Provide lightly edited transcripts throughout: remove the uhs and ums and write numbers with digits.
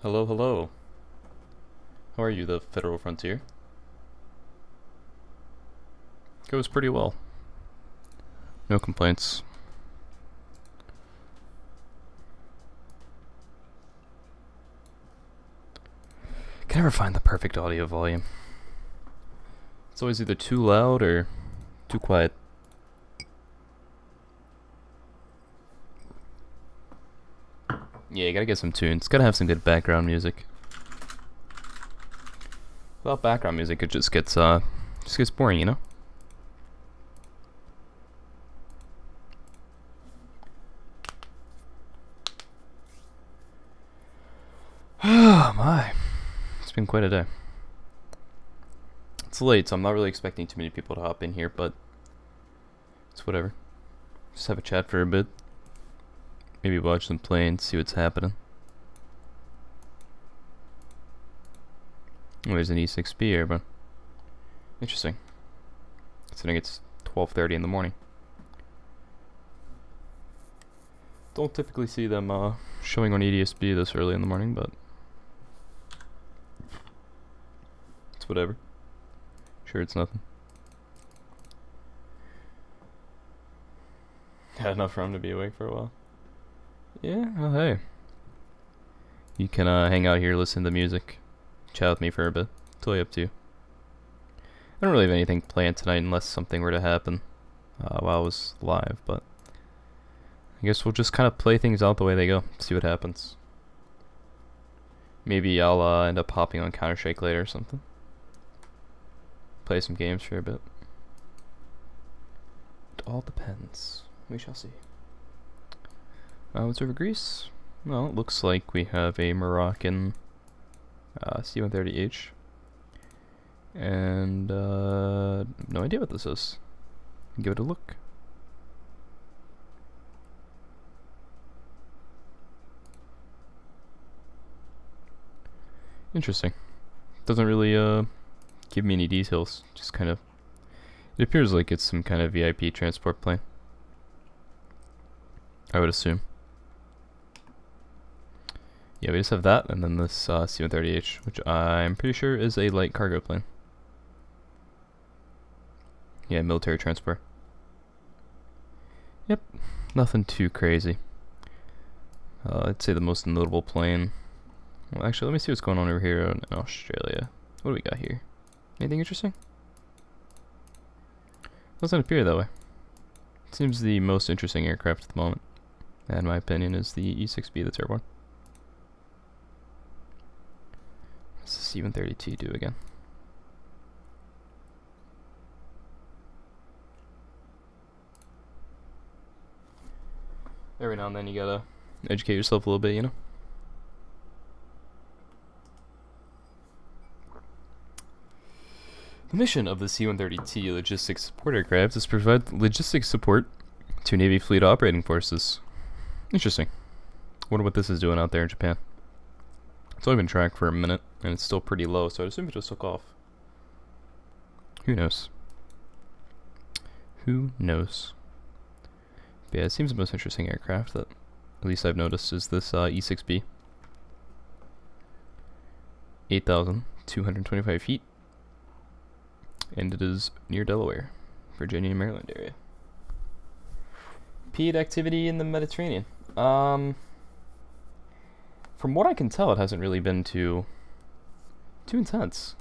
Hello, hello. How are you, the Federal Frontier? Goes pretty well. No complaints. Can never find the perfect audio volume. It's always either too loud or too quiet. Yeah, you gotta get some tunes. Gotta have some good background music. Without background music, it just gets boring, you know? Oh my. It's been quite a day. It's late, so I'm not really expecting too many people to hop in here, but it's whatever. Just have a chat for a bit. Maybe watch some planes, see what's happening. Oh, there's an E6B here, but interesting. Considering it's 12:30 in the morning. Don't typically see them showing on EDSB this early in the morning, but it's whatever. Sure, it's nothing. Had enough room to be awake for a while. Yeah, well, hey. You can hang out here, listen to music, chat with me for a bit. Totally up to you. I don't really have anything planned tonight unless something were to happen while I was live, but I guess we'll just kind of play things out the way they go, see what happens. Maybe I'll end up hopping on Counter-Strike later or something. Play some games for a bit. It all depends. We shall see. What's over Greece? Well, it looks like we have a Moroccan C-130H. And no idea what this is. Give it a look. Interesting. Doesn't really give me any details. Just kind of, it appears like it's some kind of VIP transport plane, I would assume. Yeah, we just have that, and then this C-130H, which I'm pretty sure is a light cargo plane. Yeah, military transport. Yep, nothing too crazy. I'd say the most notable plane. Well, actually, let me see what's going on over here in Australia. What do we got here? Anything interesting? Doesn't appear that way. Seems the most interesting aircraft at the moment, in my opinion, is the E6B that's airborne. What's the C-130T do again? Every now and then you gotta educate yourself a little bit, you know? The mission of the C-130T logistics support aircraft is to provide logistics support to Navy fleet operating forces. Interesting. Wonder what this is doing out there in Japan. It's only been tracked for a minute, and it's still pretty low, so I'd assume it just took off. Who knows? Who knows? But yeah, it seems the most interesting aircraft that, at least I've noticed, is this E6B. 8,225 feet. And it is near Delaware, Virginia, Maryland area. P8 activity in the Mediterranean. From what I can tell, it hasn't really been too intense.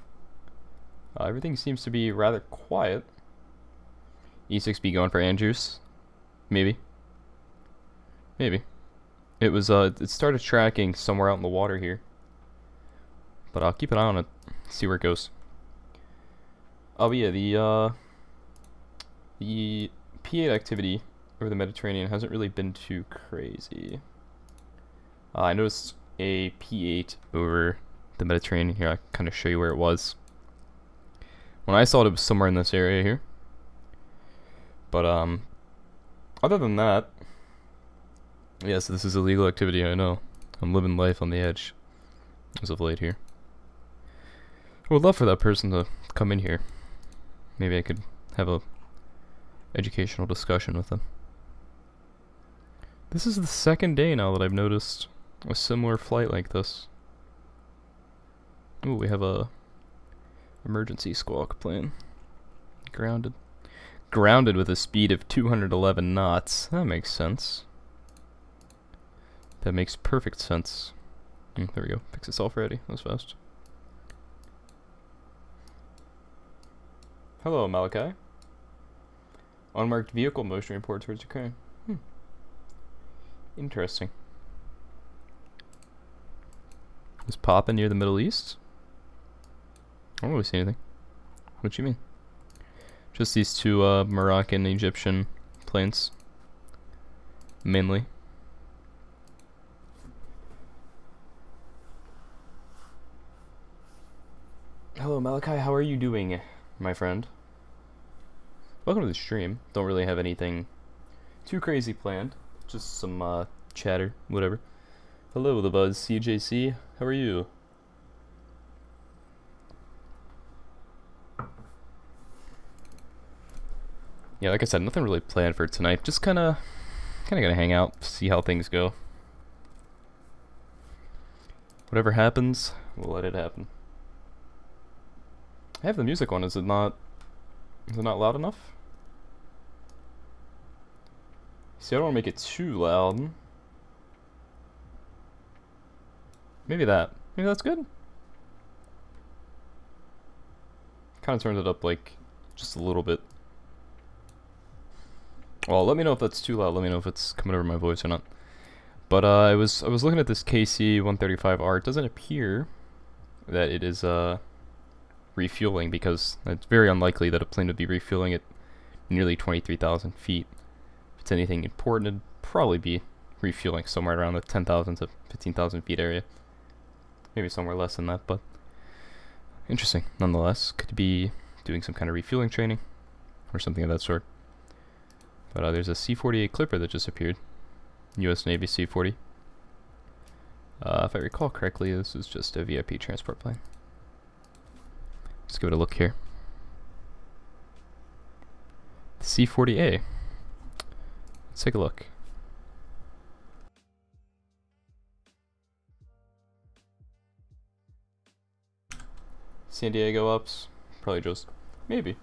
Everything seems to be rather quiet. E6B going for Andrews. Maybe. Maybe. It was it started tracking somewhere out in the water here. But I'll keep an eye on it, see where it goes. Oh, but yeah, the P8 activity over the Mediterranean hasn't really been too crazy. I noticed a P8 over the Mediterranean here. I'll kind of show you where it was. When I saw it, it was somewhere in this area here. But other than that, yes, this is illegal activity. I know. I'm living life on the edge as of late here. I would love for that person to come in here. Maybe I could have a educational discussion with them. This is the second day now that I've noticed a similar flight like this. Ooh, we have a emergency squawk plane. Grounded. Grounded with a speed of 211 knots. That makes sense. That makes perfect sense. There we go. Fix itself ready. That was fast. Hello, Malachi. Unmarked vehicle motion report towards Ukraine. Interesting. Was popping near the Middle East? I don't really see anything. What do you mean? Just these two Moroccan Egyptian planes. Mainly. Hello Malachi, how are you doing, my friend? Welcome to the stream. Don't really have anything too crazy planned. Just some chatter, whatever. Hello the Buzz CJC, how are you? Yeah, like I said, nothing really planned for tonight. Just kinda gonna hang out, see how things go. Whatever happens, we'll let it happen. I have the music on. Is it not loud enough? See, I don't want to make it too loud. Maybe that's good. Kind of turned it up like just a little bit. Well, let me know if that's too loud. Let me know if it's coming over my voice or not. But I was looking at this KC-135R. It doesn't appear that it is refueling, because it's very unlikely that a plane would be refueling at nearly 23,000 feet. If it's anything important, it'd probably be refueling somewhere around the 10,000 to 15,000 feet area. Maybe somewhere less than that, but interesting nonetheless. Could be doing some kind of refueling training or something of that sort. But there's a C-48 Clipper that just appeared. U.S. Navy C-40. If I recall correctly, this is just a VIP transport plane. Let's give it a look here. The C-40A. Let's take a look. San Diego ups, probably just maybe.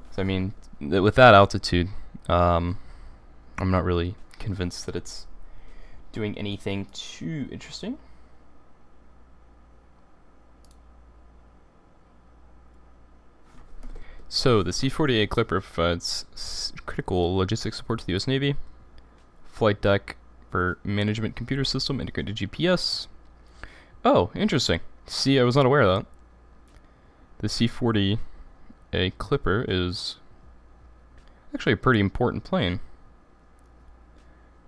So, I mean, with that altitude, I'm not really convinced that it's doing anything too interesting. So, the C-48 Clipper provides critical logistics support to the U.S. Navy, flight deck for management computer system, integrated GPS. Oh, interesting. See, I was not aware of that. The C-40A Clipper is actually a pretty important plane.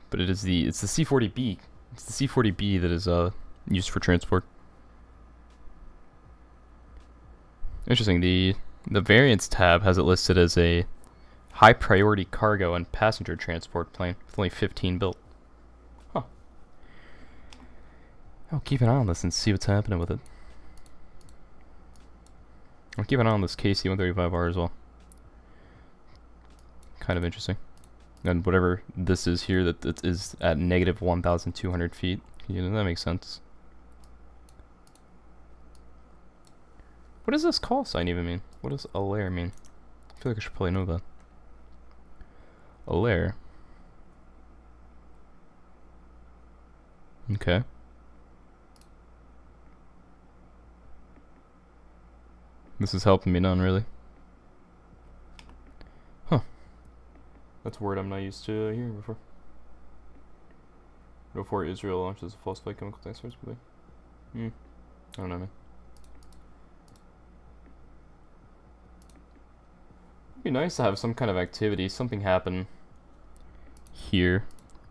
But it's the C-40B. It's the C-40B that is used for transport. Interesting. The variants tab has it listed as a high priority cargo and passenger transport plane with only 15 built. Huh. I'll keep an eye on this and see what's happening with it. I'll keep an eye on this KC-135R as well. Kind of interesting. And whatever this is here, that is at negative 1,200 feet. You know, that makes sense. What does this call sign even mean? What does Alair mean? I feel like I should probably know that. Alair. Okay. This is helping me none, really. Huh. That's a word I'm not used to hearing before. Before Israel launches a false flight chemical test force, I don't know, man. It'd be nice to have some kind of activity, something happen here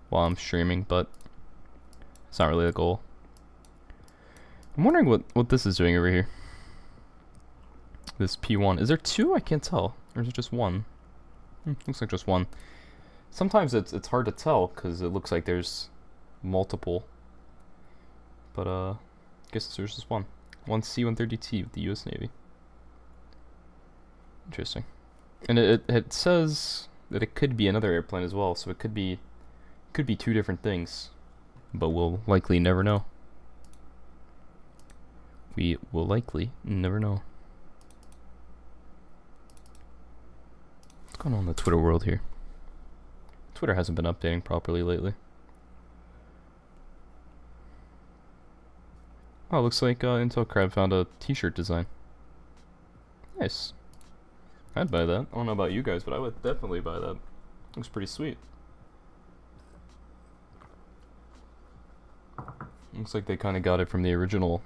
while I'm streaming, but it's not really the goal. I'm wondering what this is doing over here. This P1. Is there two? I can't tell. Or is it just one? Looks like just one. Sometimes it's hard to tell because it looks like there's multiple. But I guess there's just one. One C-130T with the U.S. Navy. Interesting. And it says that it could be another airplane as well, so it could be two different things. But we'll likely never know. We will likely never know. What's going on in the Twitter world here? Twitter hasn't been updating properly lately. Oh, looks like Intel Crab found a t-shirt design. Nice. I'd buy that. I don't know about you guys, but I would definitely buy that. Looks pretty sweet. Looks like they kind of got it from the original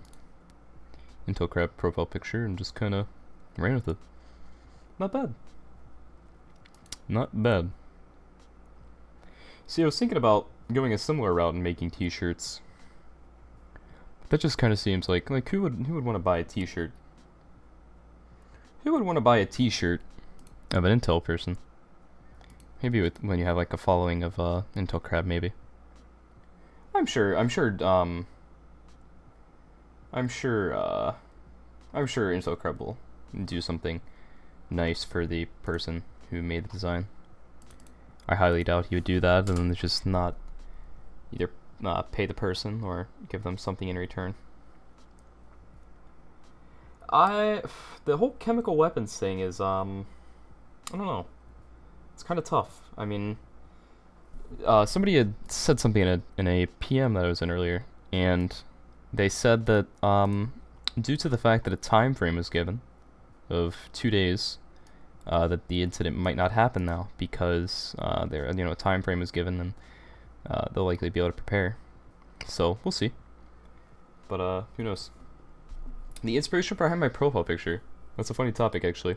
Intel Crab profile picture and just kind of ran with it. Not bad. Not bad. See, I was thinking about going a similar route and making t-shirts. That just kind of seems like who would want to buy a t-shirt? Who would want to buy a t-shirt of an Intel person? Maybe when you have like a following of Intel Crab, maybe. I'm sure Intel Crab will do something nice for the person who made the design. I highly doubt he would do that and then just not either pay the person or give them something in return. The whole chemical weapons thing is I don't know. It's kind of tough. I mean, somebody had said something in a PM that I was in earlier, and they said that due to the fact that a time frame was given of 2 days, that the incident might not happen now because a time frame was given and they'll likely be able to prepare. So we'll see. But who knows? The inspiration behind my profile picture. That's a funny topic, actually.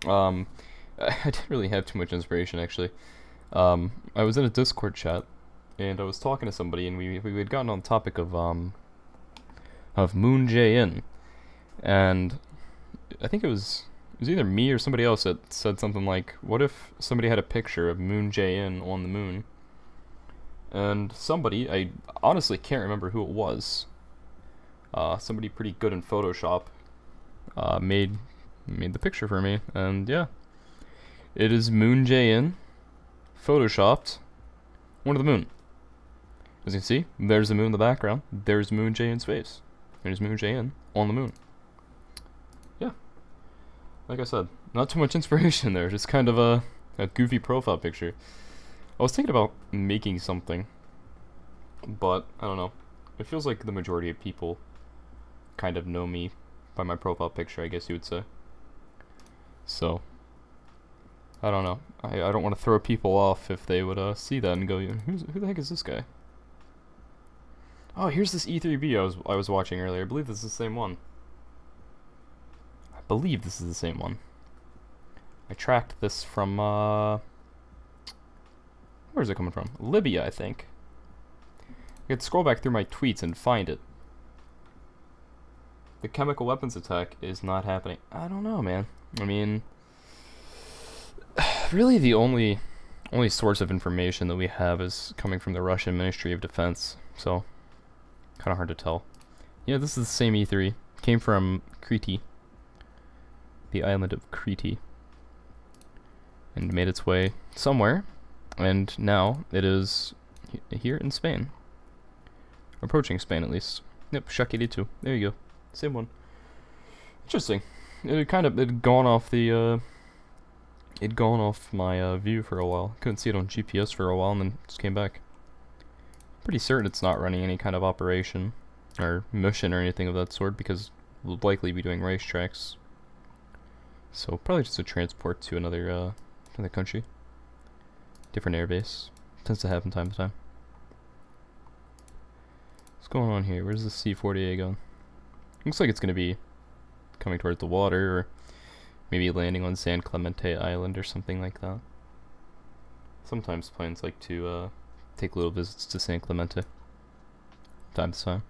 I didn't really have too much inspiration, actually. I was in a Discord chat, and I was talking to somebody, and we had gotten on the topic of Moon Jae-in, and I think it was either me or somebody else that said something like, "What if somebody had a picture of Moon Jae-in on the moon?" And somebody, I honestly can't remember who it was. Somebody pretty good in Photoshop made the picture for me, and yeah, it is Moon Jae-in photoshopped onto the moon. As you can see, there's the moon in the background. There's Moon Jae-in's face. There's Moon Jae-in on the moon. Yeah, like I said, not too much inspiration there. Just kind of a goofy profile picture. I was thinking about making something, but I don't know. It feels like the majority of people kind of know me by my profile picture, I guess you would say. So, I don't know. I don't want to throw people off if they would see that and go, who the heck is this guy? Oh, here's this E3B I was watching earlier. I believe this is the same one. I believe this is the same one. I tracked this from, where is it coming from? Libya, I think. I could scroll back through my tweets and find it. The chemical weapons attack is not happening. I don't know, man. I mean, really the only source of information that we have is coming from the Russian Ministry of Defense, so kind of hard to tell. Yeah, this is the same E3. Came from Crete, the island of Crete, and made its way somewhere, and now it is here in Spain. Approaching Spain, at least. Yep, Shaq 82. There you go. Same one. Interesting. It had gone off the it'd gone off my view for a while. Couldn't see it on GPS for a while, and then just came back. Pretty certain it's not running any kind of operation or mission or anything of that sort, because we'll likely be doing racetracks. So probably just a transport to another country, different airbase. Tends to happen time to time. What's going on here? Where's the C-48 going? Looks like it's gonna be coming towards the water, or maybe landing on San Clemente Island or something like that. Sometimes planes like to take little visits to San Clemente, time to time.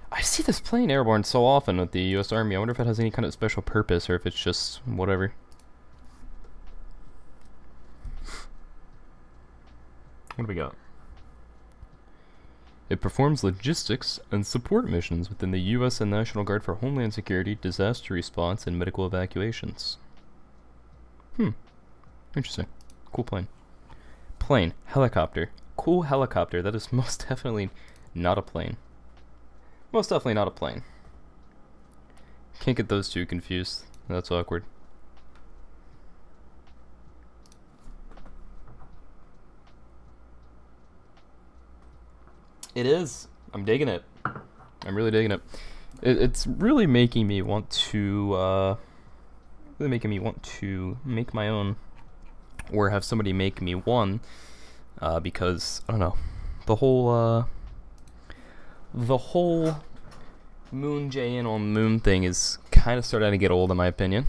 I see this plane airborne so often with the U.S. Army. I wonder if it has any kind of special purpose, or if it's just whatever. What do we got? It performs logistics and support missions within the U.S. and National Guard for Homeland Security, disaster response, and medical evacuations. Interesting. Cool plane. Plane. Helicopter. cool helicopter. That is most definitely not a plane. Most definitely not a plane. Can't get those two confused. That's awkward. It is. I'm digging it. I'm really digging it. It's really making me want to, make my own, or have somebody make me one, because I don't know, the whole Moon J-in on Moon thing is kind of starting to get old, in my opinion.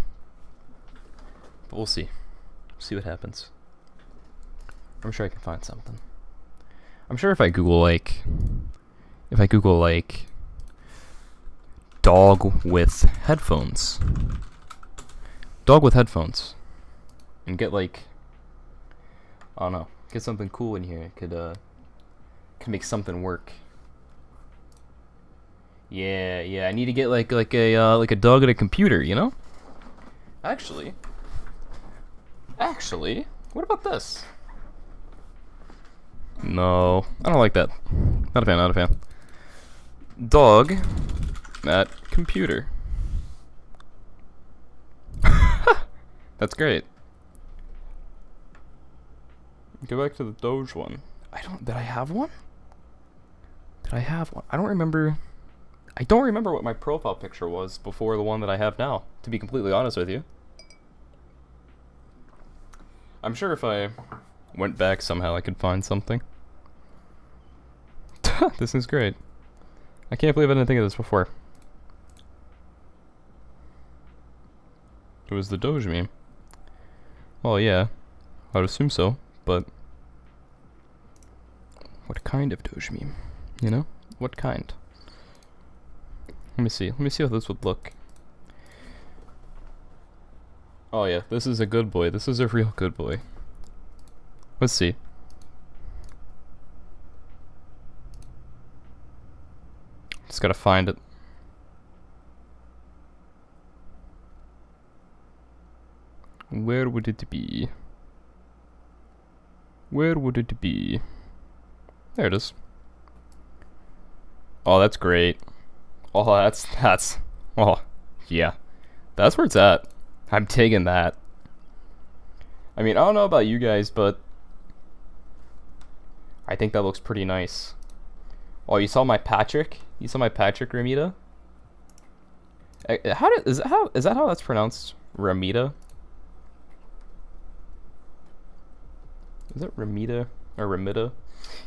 But we'll see. See what happens. I'm sure I can find something. I'm sure if I Google like dog with headphones, and get like, I don't know, get something cool in here, could make something work. Yeah, I need to get like a dog at a computer, you know? Actually, what about this? No, I don't like that. Not a fan. Dog at computer. That's great. Go back to the Doge one. Did I have one? I don't remember. I don't remember what my profile picture was before the one that I have now, to be completely honest with you. I'm sure if I went back somehow I could find something. This is great. I can't believe I didn't think of this before. It was the Doge meme. Well, yeah, I would assume so, but what kind of Doge meme? You know? What kind? Let me see how this would look. Oh yeah, this is a good boy. This is a real good boy. Let's see. Just gotta find it. Where would it be? Where would it be? There it is. Oh, that's great. Oh, that's, oh, yeah. That's where it's at. I'm taking that. I mean, I don't know about you guys, but I think that looks pretty nice. Oh, you saw my Patrick? You saw my Patrick Ramita? Is that how that's pronounced? Ramita? Is it Ramita or Ramita?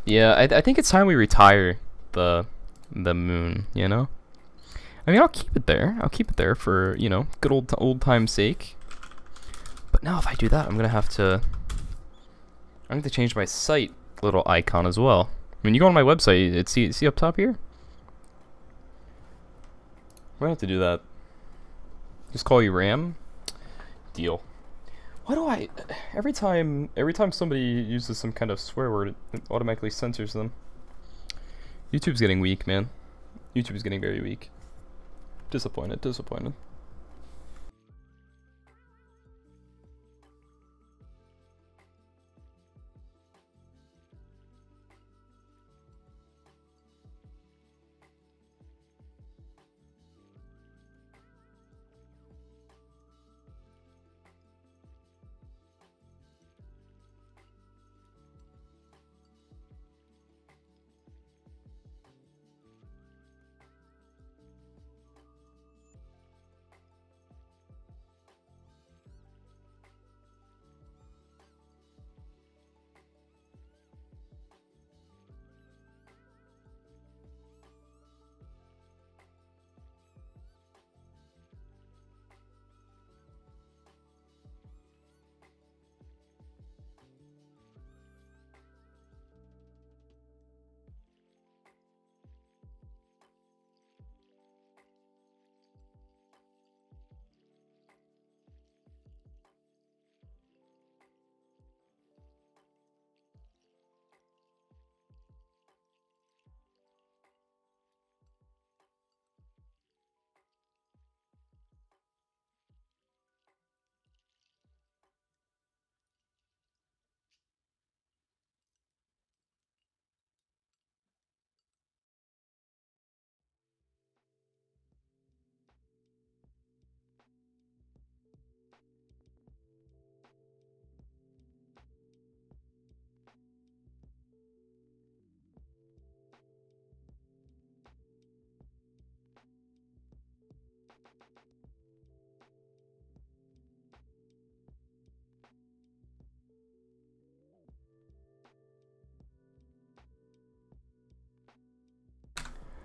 Yeah, I think it's time we retire the moon, you know? I mean, I'll keep it there. I'll keep it there for, you know, good old time's sake. But now if I do that, I'm gonna have to change my site little icon as well. When you go on my website, see up top here? I'm gonna have to do that. Just call you Ram? Deal. Why do I every time somebody uses some kind of swear word, it automatically censors them? YouTube's getting weak, man. YouTube's getting very weak. Disappointed.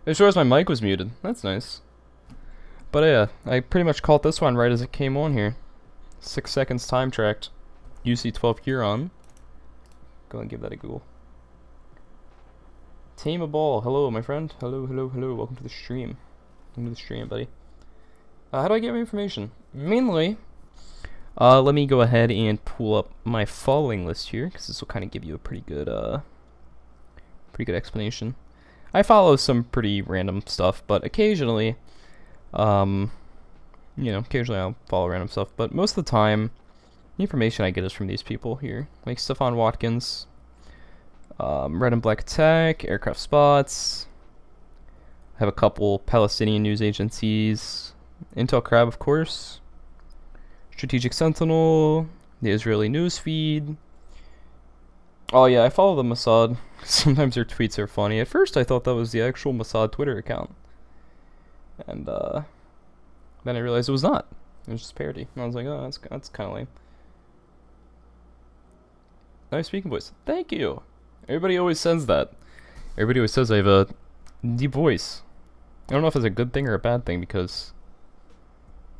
It shows my mic was muted. That's nice. But yeah, I pretty much caught this one right as it came on here. 6 seconds time tracked. UC12 Huron. Go and give that a Google. Tame a ball. Hello, my friend. Hello, hello, hello. Welcome to the stream. Welcome to the stream, buddy. How do I get my information? Mainly, let me go ahead and pull up my following list here, because this will kind of give you a pretty good explanation. I follow some pretty random stuff, but occasionally, occasionally I'll follow random stuff, but most of the time, the information I get is from these people here, like Stefan Watkins, Red and Black Attack, Aircraft Spots. I have a couple Palestinian news agencies, Intel Crab, of course, Strategic Sentinel, the Israeli news feed. Oh yeah, I follow the Mossad. Sometimes their tweets are funny. At first I thought that was the actual Mossad Twitter account. And then I realized it was not. It was just parody. And I was like, oh, that's kind of lame. Nice speaking voice. Thank you. Everybody always says that. Everybody always says I have a deep voice. I don't know if it's a good thing or a bad thing, because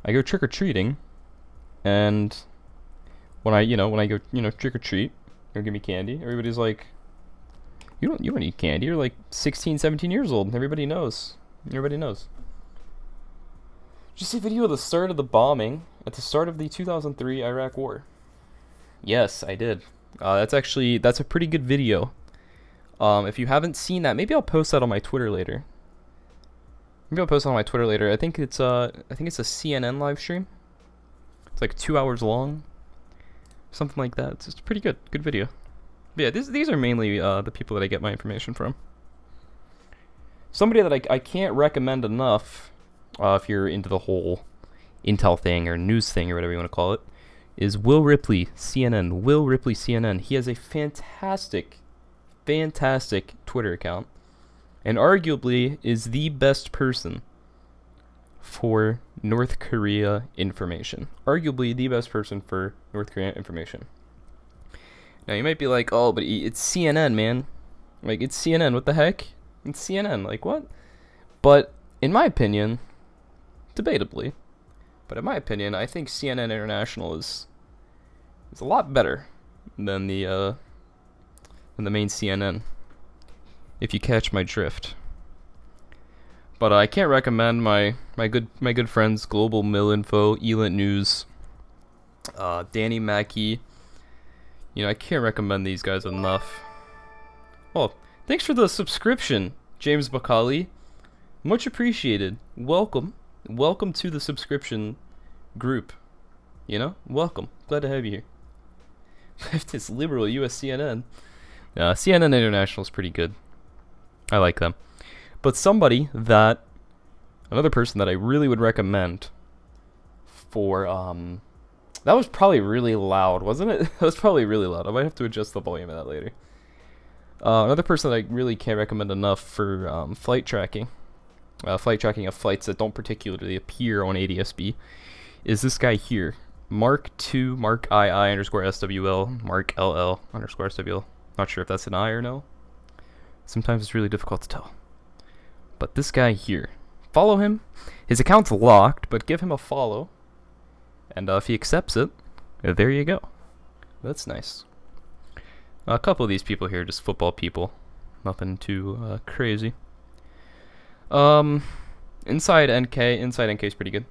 I go trick-or-treating, and when I go, trick-or-treat, or give me candy, everybody's like, you don't eat candy, you're like 16, 17 years old. Everybody knows. Everybody knows. Did you see a video of the start of the bombing at the start of the 2003 Iraq War? Yes, I did. That's a pretty good video. If you haven't seen that, maybe I'll post that on my Twitter later. I think it's a CNN live stream. It's like 2 hours long, something like that. It's pretty good video. But yeah, these are mainly the people that I get my information from. Somebody that I can't recommend enough, if you're into the whole intel thing or news thing or whatever you want to call it, is Will Ripley, CNN. Will Ripley, CNN. He has a fantastic Twitter account, and arguably is the best person for North Korea information. Arguably the best person for North Korea information. Now you might be like, oh, but it's CNN, man. Like, it's CNN, what the heck? It's CNN, like, what? But, in my opinion, debatably, but in my opinion, I think CNN International is a lot better than the main CNN, if you catch my drift. But I can't recommend my good friends Global Mill Info, Elant News, Danny Mackey. I can't recommend these guys enough. Oh, thanks for the subscription, James Macaulay. Much appreciated. Welcome to the subscription group. Welcome. Glad to have you here. Leftist liberal US CNN. CNN International is pretty good. I like them. But another person that I really would recommend for, that was probably really loud, wasn't it? That was probably really loud. I might have to adjust the volume of that later. Another person that I really can't recommend enough for flight tracking of flights that don't particularly appear on ADSB is this guy here. Mark II, Mark II underscore SWL, Mark LL underscore SWL. Not sure if that's an I or no. Sometimes it's really difficult to tell. But this guy here, follow him. His account's locked, but give him a follow. And if he accepts it, there you go. That's nice. A couple of these people here, just football people. Nothing too crazy. Inside NK is pretty good.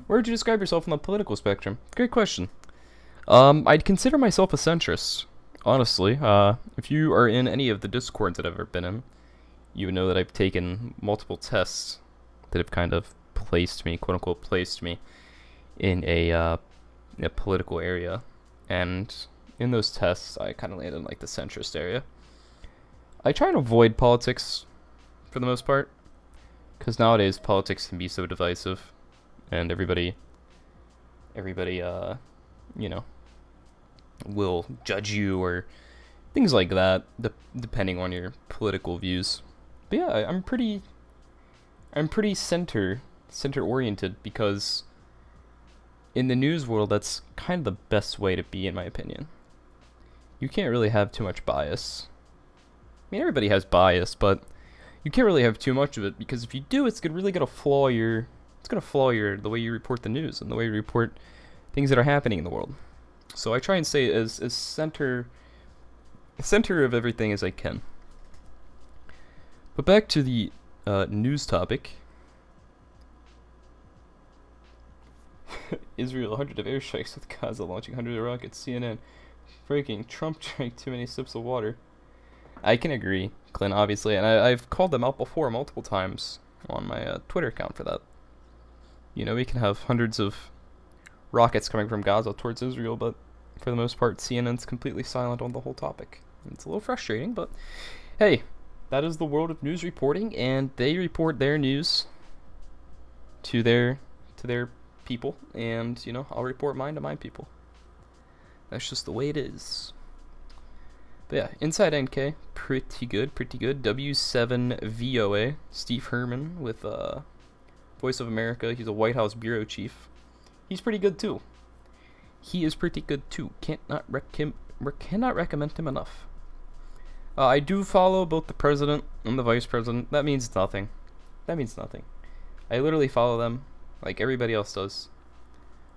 Where would you describe yourself on the political spectrum? Great question. I'd consider myself a centrist, honestly. If you are in any of the discords that I've ever been in, you would know that I've taken multiple tests that have kind of placed me, quote unquote, placed me in a political area. And in those tests, I kind of landed in like the centrist area. I try to avoid politics for the most part, because nowadays politics can be so divisive, and everybody, will judge you or things like that, depending on your political views. But yeah, I'm pretty center oriented, because in the news world, that's kind of the best way to be, in my opinion. You can't really have too much bias. I mean, everybody has bias, but you can't really have too much of it, because if you do, it's really gonna flaw your the way you report the news and the way you report things that are happening in the world. So I try and stay as center of everything as I can. But back to the news topic. Israel 100 of airstrikes with Gaza, launching 100 of rockets. CNN breaking, Trump drank too many sips of water. I can agree, Clint, obviously, and I've called them out before multiple times on my Twitter account for that. You know, we can have hundreds of rockets coming from Gaza towards Israel, but for the most part, CNN's completely silent on the whole topic. It's a little frustrating, but hey, that is the world of news reporting, and they report their news to their people, and you know, I'll report mine to my people. That's just the way it is. But yeah, Inside NK, pretty good. W7VOA, Steve Herman with Voice of America. He's a White House bureau chief. He's pretty good too. He is pretty good too. Cannot recommend him enough. I do follow both the president and the vice president. That means nothing. I literally follow them like everybody else does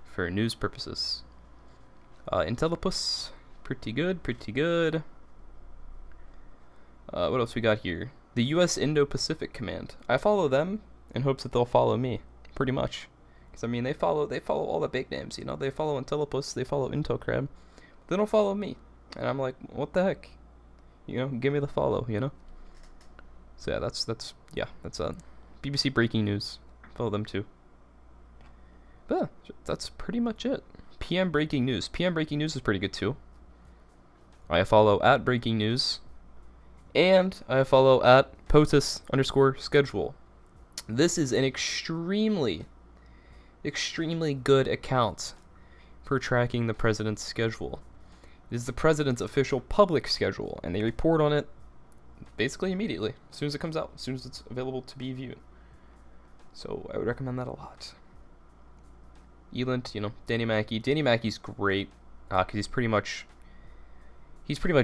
for news purposes. Intelopus, pretty good. What else we got here? The U.S. Indo-Pacific Command. I follow them in hopes that they'll follow me, pretty much. Because I mean, they follow all the big names. You know, they follow Intelopus, they follow Intocrab. They don't follow me, and I'm like, what the heck? You know, give me the follow. You know. So yeah, that's BBC Breaking News. Follow them too. But yeah, that's pretty much it. PM Breaking News. PM Breaking News is pretty good too. I follow at Breaking News, and I follow at POTUS_schedule. This is an extremely good account for tracking the president's schedule. It is the president's official public schedule, and they report on it basically immediately, as soon as it comes out, as soon as it's available to be viewed. So I would recommend that a lot. Elint, you know, Danny Mackey. Danny Mackey's great, because he's pretty much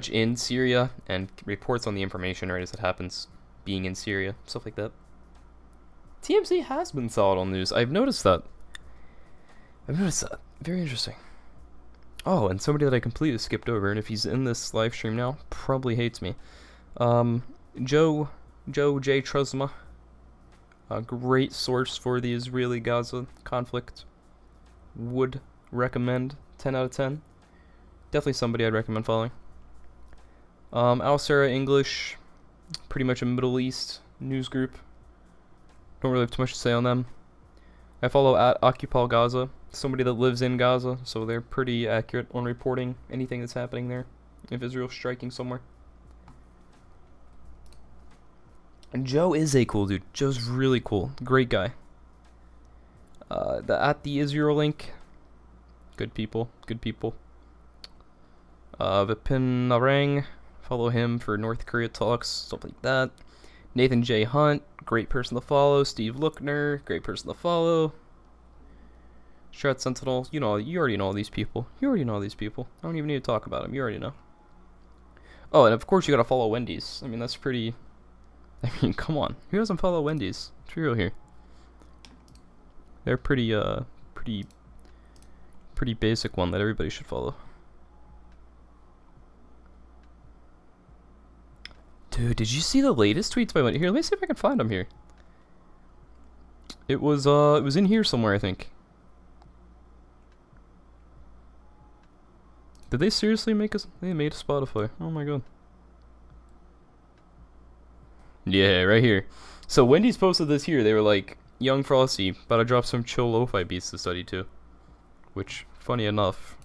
in Syria and reports on the information right as it happens, being in Syria, stuff like that. TMZ has been solid on news. I've noticed that. Very interesting. Oh, and somebody that I completely skipped over, and if he's in this live stream now, probably hates me. Joe J. Truzma, a great source for the Israeli-Gaza conflict. Would recommend 10 out of 10. Definitely somebody I'd recommend following. Al Sarah English, pretty much a Middle East news group. Don't really have too much to say on them. I follow at Occupy Gaza, somebody that lives in Gaza, so they're pretty accurate on reporting anything that's happening there, if Israel's striking somewhere. And Joe is a cool dude. Joe's really cool. Great guy. At the Israel link, good people. Vipin Narang, follow him for North Korea talks, stuff like that. Nathan J. Hunt, great person to follow. Steve Lookner, great person to follow. Strat Sentinel, you already know all these people. I don't even need to talk about them. You already know. Oh, and of course you gotta follow Wendy's. I mean, that's pretty. I mean, come on. Who doesn't follow Wendy's? It's real here. They're pretty basic one that everybody should follow. Dude, did you see the latest tweets by Wendy? Here, let me see if I can find them here. It was in here somewhere, I think. Did they seriously make us? They made Spotify. Oh my god. Yeah, right here. So Wendy's posted this here. They were like, Young Frosty, about to drop some chill lo-fi beats to study to. Which, funny enough,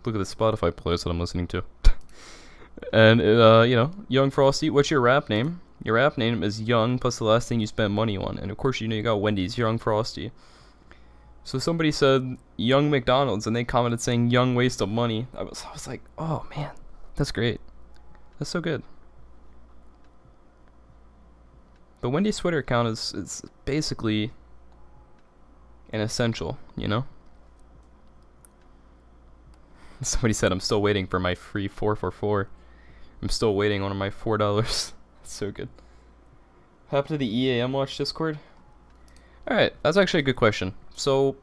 look at the Spotify playlist that I'm listening to. And, you know, Young Frosty, what's your rap name? Your rap name is Young plus the last thing you spent money on. And of course, you know you got Wendy's, Young Frosty. So somebody said Young McDonald's, and they commented saying Young waste of money. I was like, oh man, that's great. That's so good. But Wendy's Twitter account is basically an essential, you know? Somebody said, I'm still waiting for my free 444. I'm still waiting on my $4. That's so good. happened to the EAM Watch Discord? Alright, that's actually a good question. So,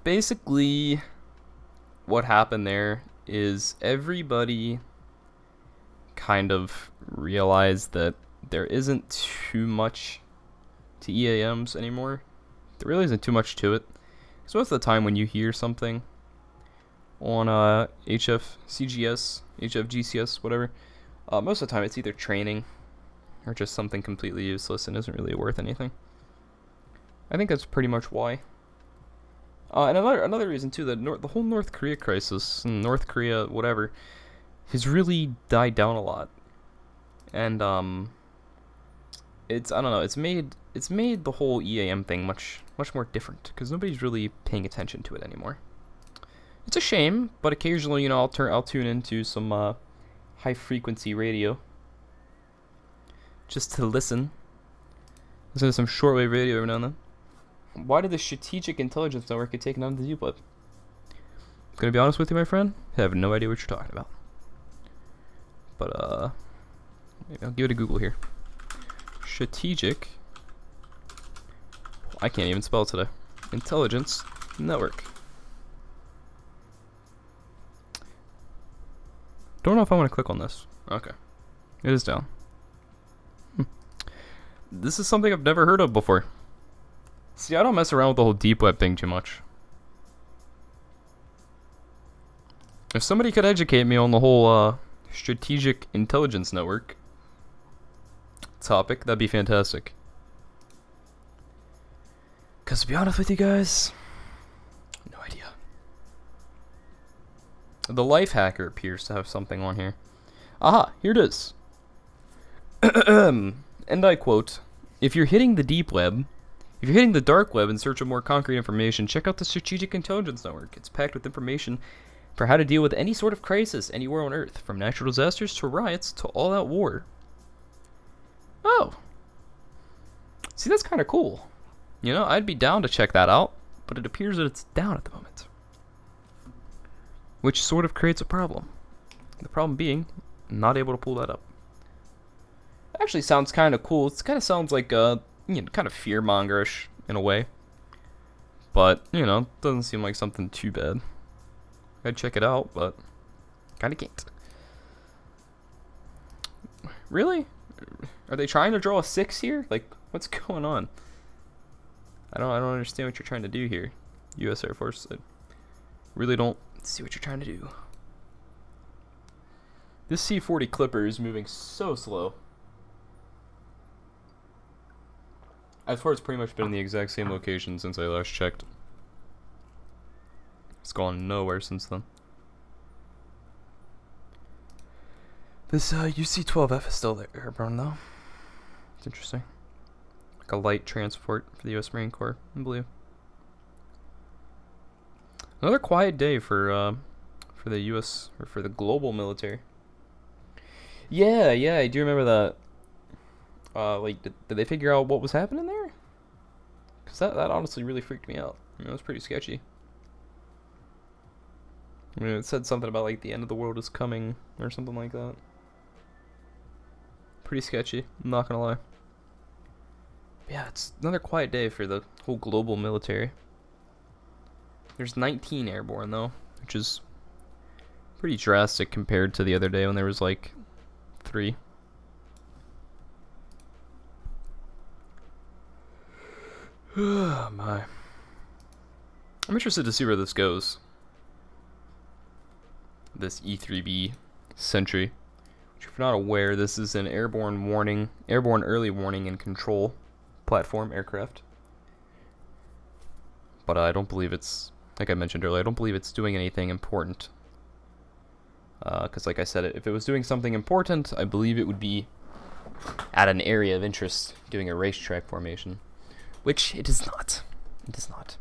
basically, what happened there is everybody kind of realized that there isn't too much to EAMs anymore. There really isn't too much to it. Because most of the time when you hear something on HFCGS, HFGCS, whatever, most of the time it's either training or just something completely useless and isn't really worth anything. I think that's pretty much why. And another reason too, that the whole North Korea crisis, and North Korea whatever, has really died down a lot. And it's, I don't know, it's made the whole EAM thing much more different because nobody's really paying attention to it anymore. It's a shame, but occasionally, you know, I'll tune into some high frequency radio just to listen to some shortwave radio every now and then. Why did the Strategic Intelligence Network get taken out of the deep web? Gonna be honest with you, my friend, I have no idea what you're talking about. But maybe I'll give it a Google here. Strategic, I can't even spell today. Intelligence Network. Don't know if I want to click on this. Okay, it is down. This is something I've never heard of before. See, I don't mess around with the whole deep web thing too much. If somebody could educate me on the whole Strategic Intelligence Network topic, that'd be fantastic. Because to be honest with you guys, no idea. The Life Hacker appears to have something on here. Aha, here it is. And I quote, "If you're hitting the deep web, if you're hitting the dark web in search of more concrete information, check out the Strategic Intelligence Network. It's packed with information for how to deal with any sort of crisis anywhere on Earth, from natural disasters to riots to all-out war." Oh. See, that's kind of cool. You know, I'd be down to check that out, but it appears that it's down at the moment. Which sort of creates a problem. The problem being, not able to pull that up. Actually sounds kind of cool. It kind of sounds like, you know, kind of fear-mongerish in a way. But, you know, doesn't seem like something too bad. I'd check it out, but kind of can't. Really? Are they trying to draw a 6 here? Like, what's going on? I don't understand what you're trying to do here, U.S. Air Force. I really don't see what you're trying to do. This C-40 Clipper is moving so slow. As far as pretty much been in the exact same location since I last checked. It's gone nowhere since then. This UC-12F is still there, airborne though. It's interesting. Like a light transport for the U.S. Marine Corps, I believe. Another quiet day for the U.S. or for the global military. Yeah, I do remember that. Like, did they figure out what was happening there? Because that honestly really freaked me out. I mean, it was pretty sketchy. I mean, it said something about, like, the end of the world is coming, or something like that. Pretty sketchy, I'm not gonna lie. But yeah, it's another quiet day for the whole global military. There's 19 airborne, though, which is pretty drastic compared to the other day when there was, like, 3. Oh my. I'm interested to see where this goes. This E3B Sentry. Which, if you're not aware, this is an airborne early warning and control platform aircraft. But I don't believe it's, like I mentioned earlier, I don't believe it's doing anything important. Because like I said, if it was doing something important, I believe it would be at an area of interest doing a racetrack formation. Which it is not. It is not.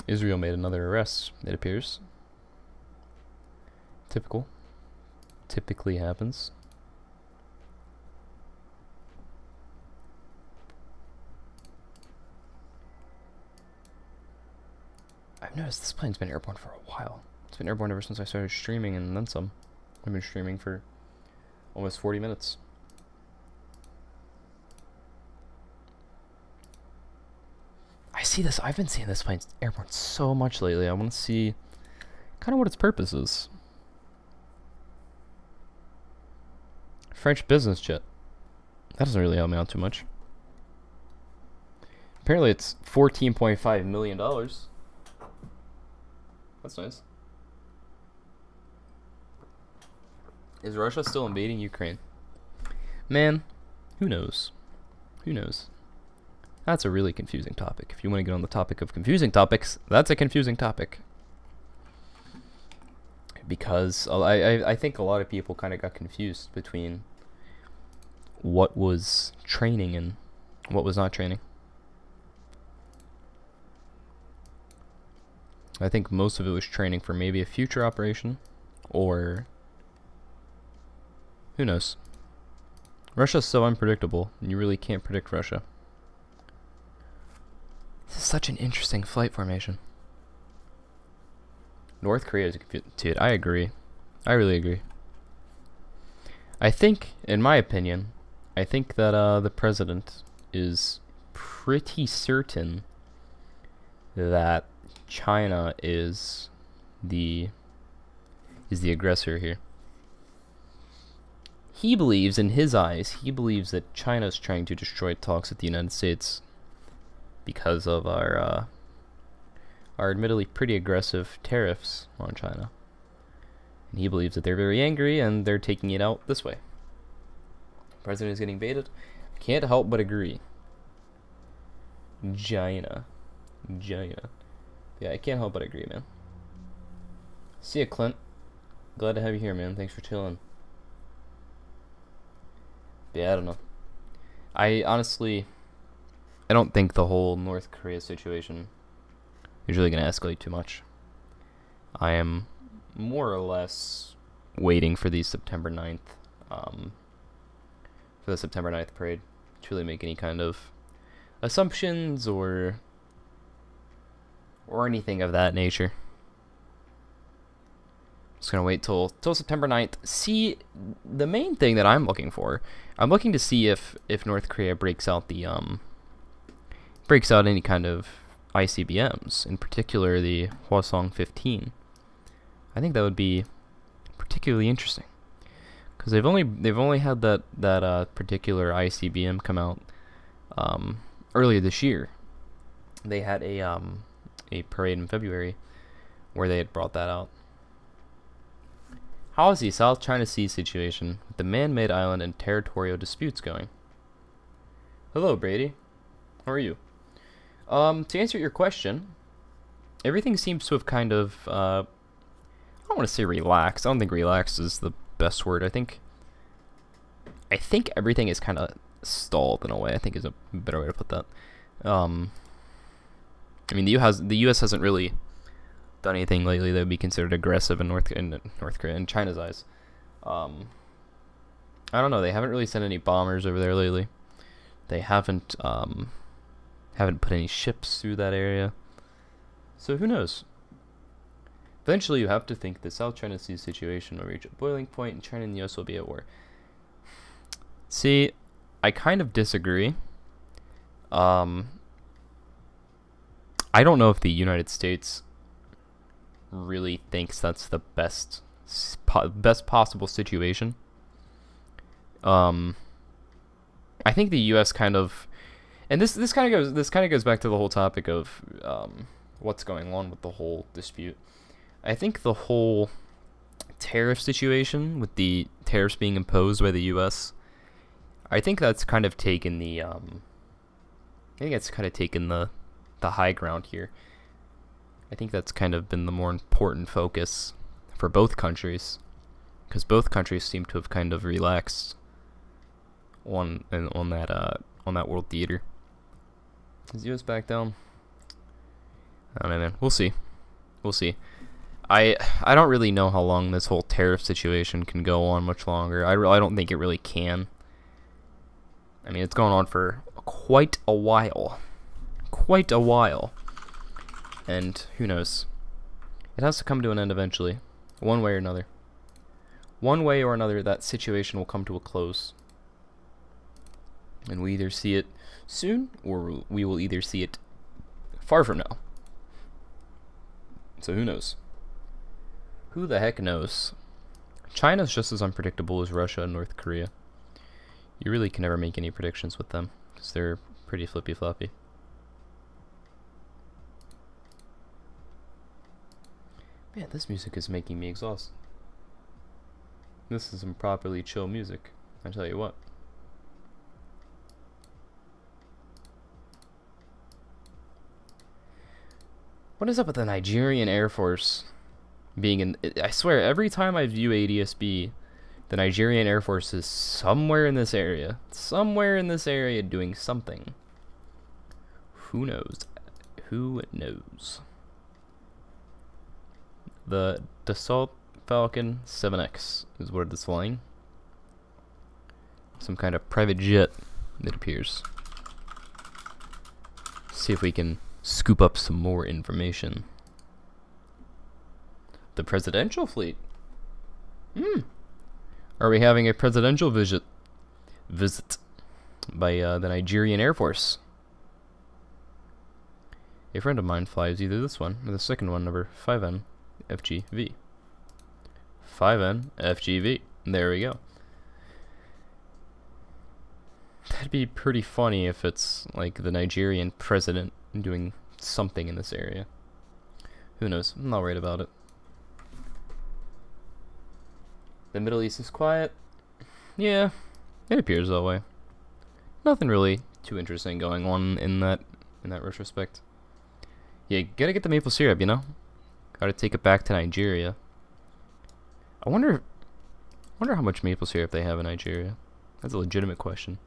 Israel made another arrest, it appears. Typical. Typically happens. I've noticed this plane's been airborne for a while. It's been airborne ever since I started streaming and then some. I've been streaming for almost 40 minutes. I see this. I've been seeing this plane airborne so much lately. I want to see kind of what its purpose is. French business jet. That doesn't really help me out too much. Apparently it's $14.5 million. That's nice. Is Russia still invading Ukraine? Man, who knows? Who knows? That's a really confusing topic. If you want to get on the topic of confusing topics, that's a confusing topic. Because I think a lot of people kind of got confused between what was training and what was not training. I think most of it was training for maybe a future operation, or who knows. Russia's so unpredictable, and you really can't predict Russia. This is such an interesting flight formation. North Korea is a confusing. Dude, I agree. I really agree. I think, in my opinion, I think that the president is pretty certain that China is the aggressor here. He believes, in his eyes, he believes that China is trying to destroy talks with the United States because of our admittedly pretty aggressive tariffs on China. And he believes that they're very angry and they're taking it out this way. The president is getting baited. Can't help but agree. China. Yeah, I can't help but agree, man. See ya, Clint. Glad to have you here, man. Thanks for chilling. Yeah, I don't know. I honestly, I don't think the whole North Korea situation is really going to escalate too much. I am more or less waiting for the September 9th, for the September 9th parade to really make any kind of assumptions or anything of that nature. Just gonna wait till September 9th. See, the main thing that I'm looking for, I'm looking to see if North Korea breaks out the any kind of ICBMs, in particular the Hwasong 15. I think that would be particularly interesting, because they've only had that particular ICBM come out earlier this year. They had a parade in February where they had brought that out. How is the South China Sea situation with the man-made island and territorial disputes going? Hello, Brady. How are you? To answer your question, everything seems to have kind of, I don't want to say relaxed. I don't think relaxed is the best word. I think everything is kind of stalled in a way, I think is a better way to put that. I mean, the U.S. hasn't really done anything lately that would be considered aggressive in North Korea in China's eyes. I don't know. They haven't really sent any bombers over there lately. They haven't put any ships through that area. So who knows? Eventually, you have to think the South China Sea situation will reach a boiling point, and China and the U.S. will be at war. See, I kind of disagree. I don't know if the United States really thinks that's the best possible situation. I think the U.S. kind of, and this kind of goes back to the whole topic of what's going on with the whole dispute. I think the whole tariff situation with the tariffs being imposed by the U.S. I think that's kind of taken the the high ground here. I think that's kind of been the more important focus for both countries, because both countries seem to have kind of relaxed on that world theater. Is the U.S. back down? I don't know, man. We'll see. I don't really know how long this whole tariff situation can go on much longer. I don't think it really can. I mean, it's gone on for quite a while. And who knows? It has to come to an end eventually, one way or another. one way or another, that situation will come to a close. And we either see it soon, or we will either see it far from now. So who knows? Who the heck knows? China's just as unpredictable as Russia and North Korea. You really can never make any predictions with them, because they're pretty flippy-floppy. Man, this music is making me exhausted. This is some properly chill music, I tell you what. What is up with the Nigerian Air Force being in... I swear, every time I view ADSB, the Nigerian Air Force is somewhere in this area. Somewhere in this area doing something. Who knows? Who knows? The Dassault Falcon 7X is what it's flying. Some kind of private jet, it appears. See if we can scoop up some more information. The presidential fleet. Are we having a presidential visit by the Nigerian Air Force? A friend of mine flies either this one or the second one, number 5N FGV. 5N FGV. There we go. That'd be pretty funny if it's like the Nigerian president doing something in this area. Who knows? I'm not worried about it. The Middle East is quiet. Yeah, it appears that way. Nothing really too interesting going on in that retrospect. Yeah, gotta get the maple syrup, you know? Gotta take it back to Nigeria. I wonder how much maple syrup they have in Nigeria. That's a legitimate question.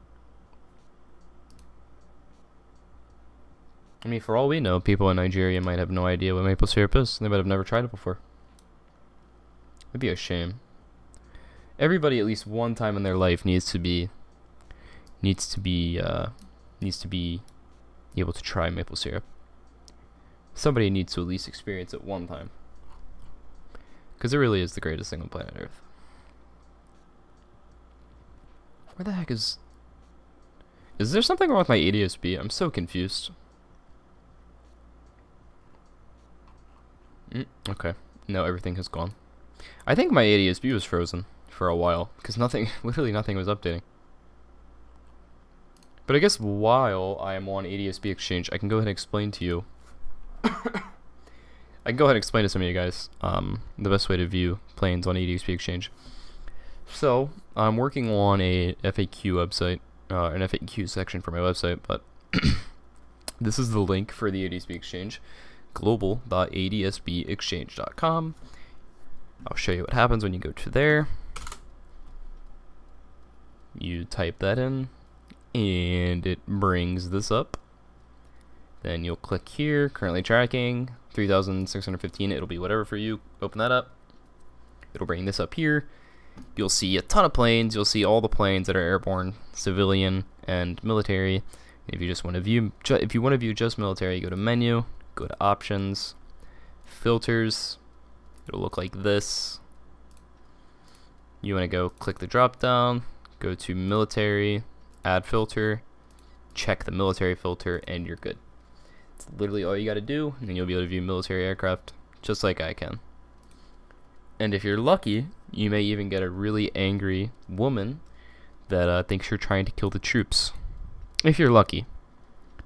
I mean, for all we know, people in Nigeria might have no idea what maple syrup is. They might have never tried it before. It'd be a shame. Everybody at least one time in their life needs to be able to try maple syrup. Somebody needs to at least experience it one time. Because it really is the greatest thing on planet Earth. Where the heck is... Is there something wrong with my ADSB? I'm so confused. Okay. No, everything has gone. I think my ADSB was frozen for a while. Because literally nothing was updating. But I guess while I am on ADSB Exchange, I can go ahead and explain to you... I can go ahead and explain to some of you guys the best way to view planes on ADSB Exchange. So, I'm working on a FAQ website, an FAQ section for my website, but this is the link for the ADSB Exchange, global.adsbexchange.com. I'll show you what happens when you go to there. You type that in, and it brings this up. Then you'll click here, currently tracking, 3,615, it'll be whatever for you. Open that up. It'll bring this up here. You'll see a ton of planes. You'll see all the planes that are airborne, civilian, and military. If you just want to view, just military, go to menu, go to options, filters. It'll look like this. You want to go click the drop down, go to military, add filter, check the military filter, and you're good. It's literally all you got to do, and you'll be able to view military aircraft just like I can. And if you're lucky, you may even get a really angry woman that thinks you're trying to kill the troops. If you're lucky.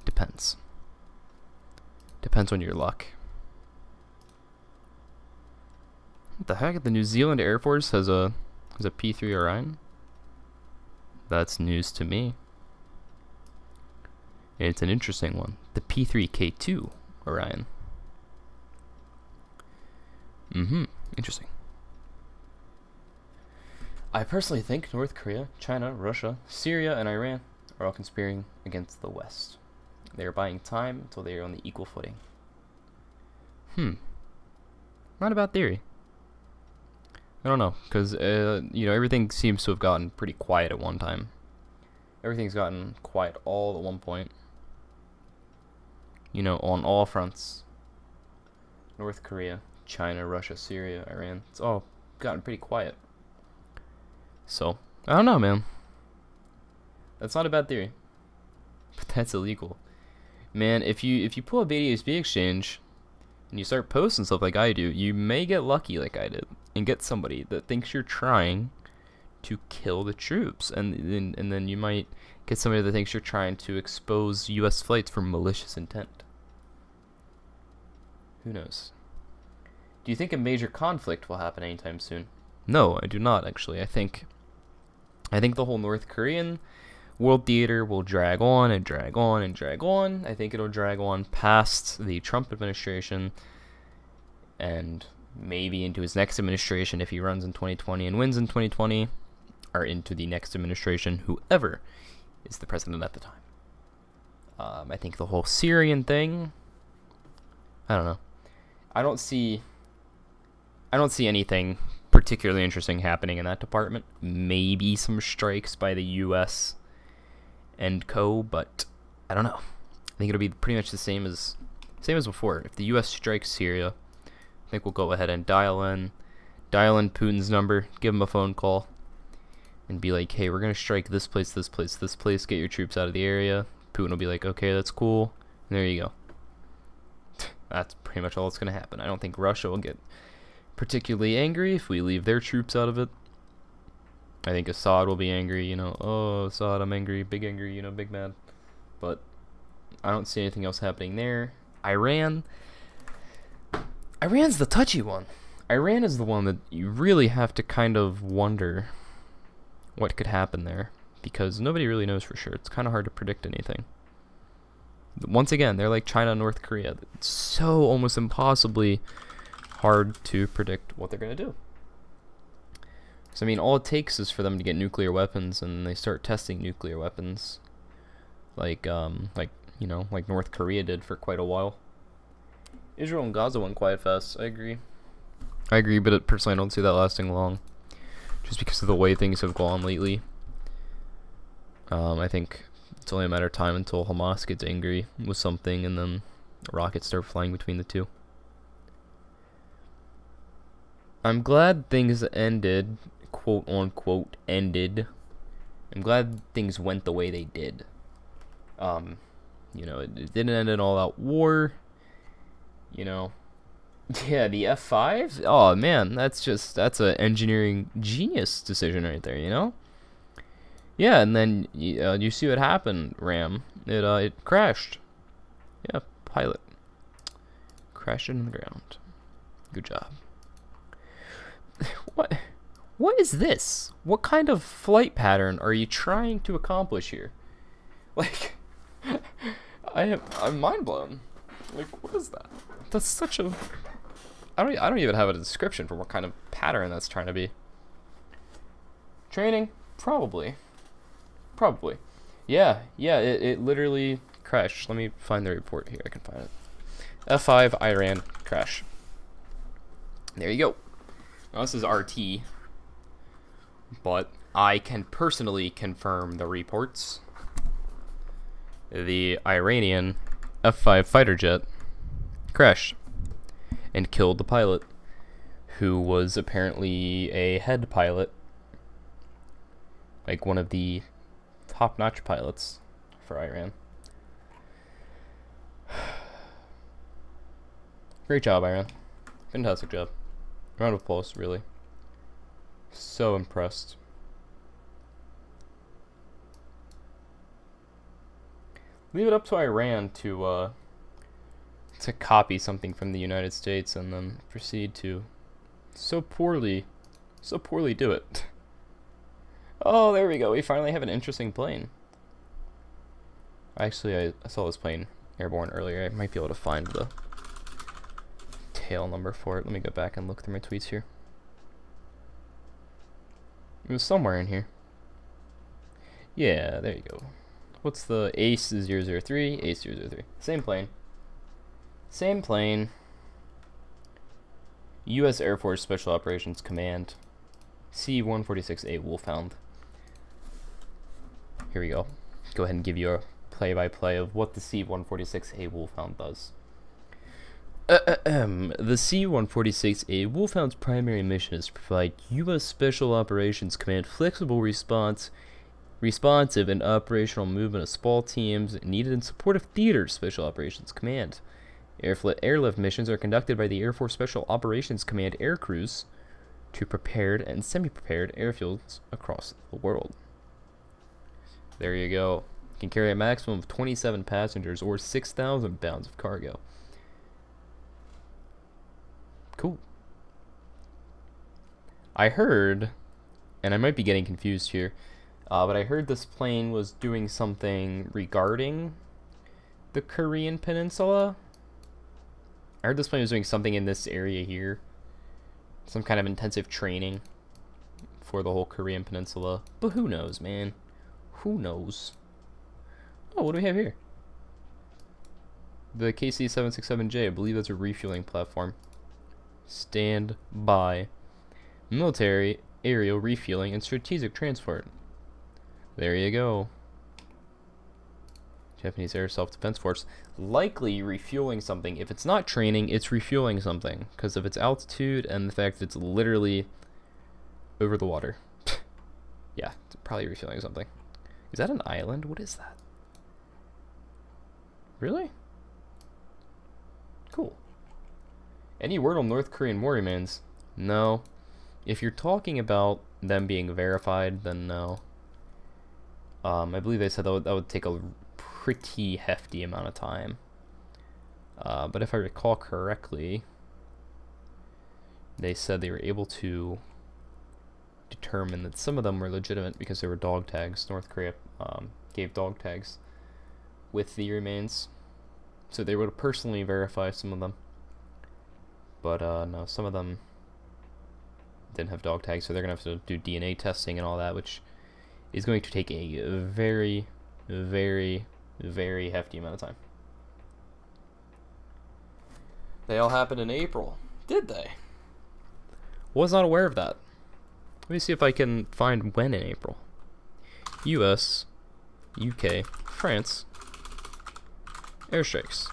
Depends. Depends on your luck. What the heck? The New Zealand Air Force has a P3 Orion? That's news to me. And it's an interesting one. The P3K2 Orion. Interesting. I personally think North Korea, China, Russia, Syria, and Iran are all conspiring against the West. They are buying time until they are on the equal footing. Not a bad theory. I don't know, because, you know, everything seems to have gotten pretty quiet at one time. Everything's gotten quiet all at one point. You know, on all fronts. North Korea, China, Russia, Syria, Iran. It's all gotten pretty quiet. So, I don't know, man. That's not a bad theory. But that's illegal. Man, if you pull up ADSB exchange and you start posting stuff like I do, you may get lucky like I did and get somebody that thinks you're trying to kill the troops, and then you might get somebody that thinks you're trying to expose U.S. flights for malicious intent. Who knows? Do you think a major conflict will happen anytime soon? No, I do not, actually. I think the whole North Korean world theater will drag on and drag on and drag on. I think it'll drag on past the Trump administration and maybe into his next administration if he runs in 2020 and wins in 2020, or into the next administration, whoever is the president at the time. I think the whole Syrian thing, I don't know. I don't see anything particularly interesting happening in that department. Maybe some strikes by the U.S. and co, but I don't know. I think it'll be pretty much the same as before. If the U.S. strikes Syria, I think we'll go ahead and dial in Putin's number, give him a phone call, and be like, hey, we're gonna strike this place, this place, this place. Get your troops out of the area. Putin will be like, okay, that's cool. And there you go. That's pretty much all that's gonna happen. I don't think Russia will get particularly angry if we leave their troops out of it. I think Assad will be angry, you know, oh, Assad, I'm angry, you know, big mad. But I don't see anything else happening there. Iran's the touchy one. Iran is the one that you really have to kind of wonder what could happen there, because nobody really knows for sure. It's kind of hard to predict anything. Once again, they're like China and North Korea. It's so almost impossibly hard to predict what they're going to do. So I mean, all it takes is for them to get nuclear weapons, and they start testing nuclear weapons, like North Korea did for quite a while. Israel and Gaza went quite fast. I agree, but personally, I don't see that lasting long, just because of the way things have gone lately. I think it's only a matter of time until Hamas gets angry with something, and then rockets start flying between the two. I'm glad things ended, quote unquote, ended. I'm glad things went the way they did. You know, it didn't end in all-out war. You know, yeah, the F5. Oh man, that's an engineering genius decision right there. You know. Yeah, and then you see what happened. RAM, it crashed. Yeah, pilot crashed into the ground. Good job. What is this? What kind of flight pattern are you trying to accomplish here? Like, I'm mind blown. Like, what is that? That's such a I don't even have a description for what kind of pattern that's trying to be. Training? Probably. Yeah, it literally crashed. Let me find the report here. I can find it. F5 Iran crash. There you go. Now this is RT, but I can personally confirm the reports. The Iranian F5 fighter jet crashed and killed the pilot, who was apparently a head pilot, like one of the top-notch pilots for Iran. Great job, Iran. Fantastic job. Round of applause, really. So impressed. Leave it up to Iran to copy something from the United States and then proceed to so poorly do it. Oh, there we go. We finally have an interesting plane. Actually, I saw this plane airborne earlier. I might be able to find the tail number for it. Let me go back and look through my tweets here. It was somewhere in here. Yeah, there you go. What's the ACE 003? ACE 003. Same plane. Same plane. U.S. Air Force Special Operations Command. C-146A Wolfhound. Here we go. Go ahead and give you a play-by-play of what the C-146A Wolfhound does. The C-146A Wolfhound's primary mission is to provide U.S. Special Operations Command flexible responsive and operational movement of small teams needed in support of Theater Special Operations Command. Airlift missions are conducted by the Air Force Special Operations Command air crews to prepared and semi-prepared airfields across the world. There you go. It can carry a maximum of 27 passengers or 6,000 pounds of cargo. Cool. I heard, and I might be getting confused here, but I heard this plane was doing something regarding the Korean Peninsula. I heard this plane was doing something in this area here. Some kind of intensive training for the whole Korean Peninsula. But who knows, man? Who knows? Oh, what do we have here? The KC-767J, I believe that's a refueling platform. Stand by. Military, aerial refueling, and strategic transport. There you go. Japanese Air Self-Defense Force. Likely refueling something. If it's not training, it's refueling something. Because of its altitude and the fact that it's literally over the water. Yeah, it's probably refueling something. Is that an island? What is that? Really? Cool. Any word on North Korean war remains? No. If you're talking about them being verified, then no. I believe they said that would take a pretty hefty amount of time. But if I recall correctly, they said they were able to determine that some of them were legitimate because they were dog tags. North Korea gave dog tags with the remains, so they would personally verify some of them. But no, some of them didn't have dog tags, so they're gonna have to do DNA testing and all that, which is going to take a very, very, very hefty amount of time. They all happened in April. Did they? Was not aware of that. Let me see if I can find when in April. US, UK, France, airstrikes.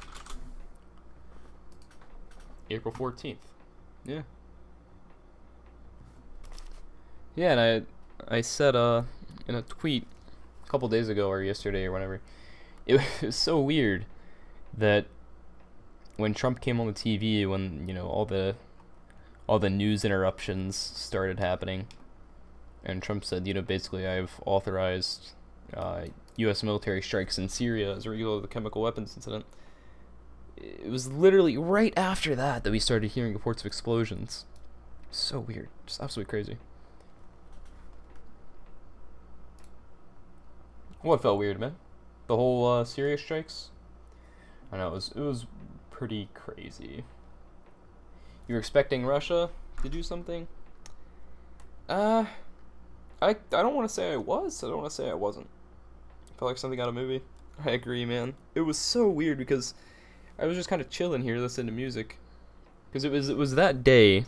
April 14th. Yeah. Yeah, and I said in a tweet a couple days ago or yesterday or whatever, it was so weird that when Trump came on the TV, when all the news interruptions started happening, and Trump said, basically I've authorized U.S. military strikes in Syria as a result of the chemical weapons incident. It was literally right after that we started hearing reports of explosions. So weird, just absolutely crazy. What felt weird, man? The whole Syria strikes? I know, it was pretty crazy. You were expecting Russia to do something? I don't want to say I was. I don't want to say I wasn't. I felt like something out of a movie. I agree, man. It was so weird because I was just kind of chilling here listening to music. Because it was that day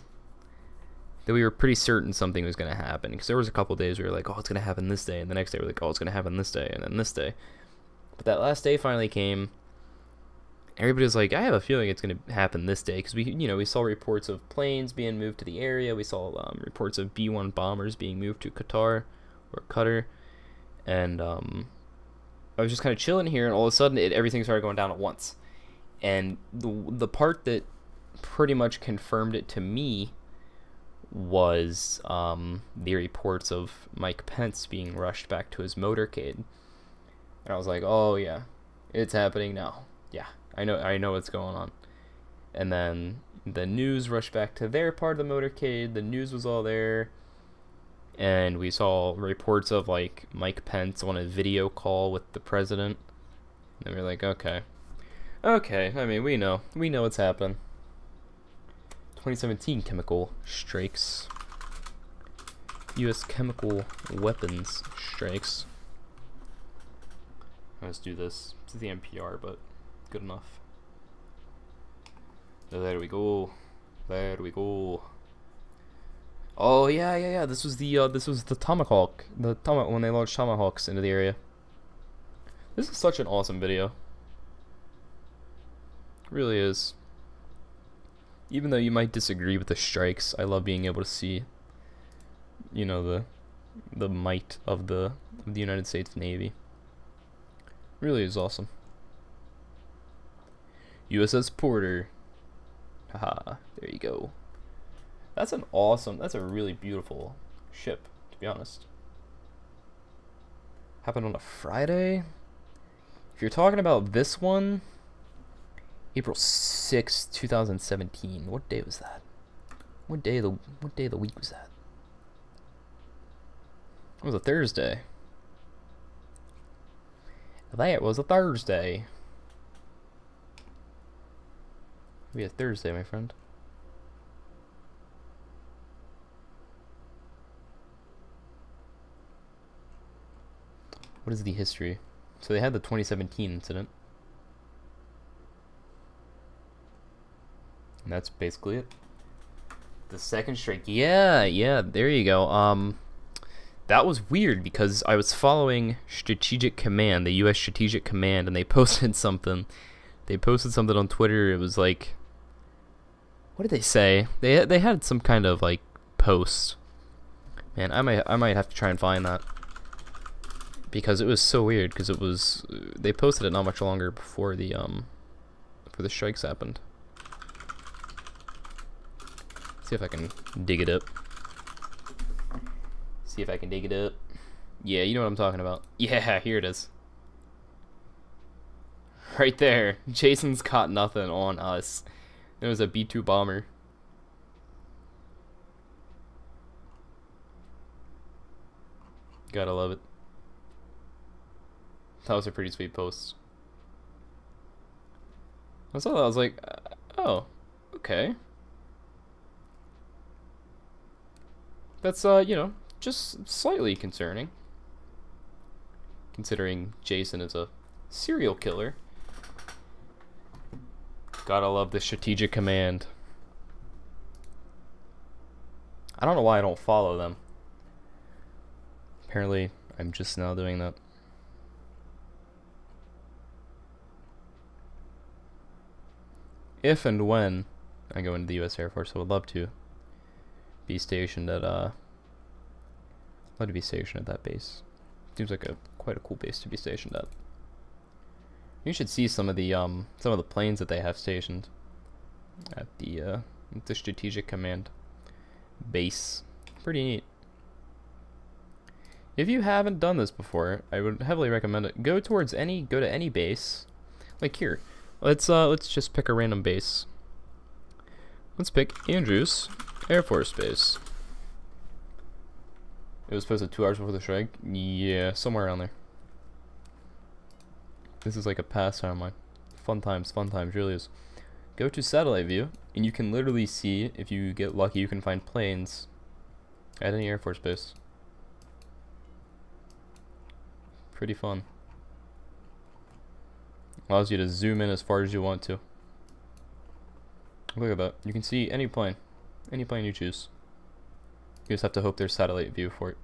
that we were pretty certain something was going to happen. Because there was a couple days we were like, oh, it's going to happen this day. And the next day we were like, oh, it's going to happen this day. And then this day. But that last day finally came. Everybody was like, I have a feeling it's going to happen this day. Because we saw reports of planes being moved to the area. We saw reports of B-1 bombers being moved to Qatar. And I was just kind of chilling here. And all of a sudden, everything started going down at once. And the part that pretty much confirmed it to me was the reports of Mike Pence being rushed back to his motorcade. And I was like, oh yeah, it's happening now. Yeah, I know what's going on. And then the news rushed back to their part of the motorcade. The news was all there. And we saw reports of like Mike Pence on a video call with the president. And we were like, okay, I mean, we know what's happening. 2017 chemical strikes. U.S. chemical weapons strikes. Let's do this. This is the NPR, but good enough. There we go. There we go. Oh yeah. This was the Tomahawk. When they launched Tomahawks into the area. This is such an awesome video. It really is. Even though you might disagree with the strikes, I love being able to see, you know, the might of the United States Navy. Really is awesome. USS Porter. Haha, there you go. That's a really beautiful ship, to be honest. Happened on a Friday? If you're talking about this one, April 6th, 2017. What day was that? What day of the week was that? It was a Thursday. That was a Thursday. Maybe a Thursday, my friend. What is the history? So they had the 2017 incident. And that's basically it. The second strike. Yeah, there you go. That was weird because I was following Strategic Command, the US Strategic Command, and they posted something. They posted something on Twitter. It was like, what did they say? They had some kind of like post. Man, I might have to try and find that. Because it was so weird, because it was, they posted it not much longer before the strikes happened. See if I can dig it up. See if I can dig it up. Yeah, you know what I'm talking about. Yeah, here it is. Right there. Jason's caught nothing on us. There was a B-2 bomber. Gotta love it. That was a pretty sweet post. I saw that, I was like, oh, okay. That's, you know, just slightly concerning. Considering Jason is a serial killer. Gotta love the Strategic Command. I don't know why I don't follow them. Apparently, I'm just now doing that. If and when I go into the U.S. Air Force, I would love to be stationed at that base. Seems like quite a cool base to be stationed at. You should see some of the planes that they have stationed at the Strategic Command base. Pretty neat. If you haven't done this before, I would heavily recommend it. Go to any base. Like here. Let's just pick a random base. Let's pick Andrews Air Force Base. It was posted 2 hours before the strike. Yeah, somewhere around there. This is like a pastime line. Fun times, really is. Go to satellite view, and you can literally see, if you get lucky, you can find planes at any Air Force base. Pretty fun. Allows you to zoom in as far as you want to. Look at that. You can see any plane you choose. You just have to hope there's satellite view for it.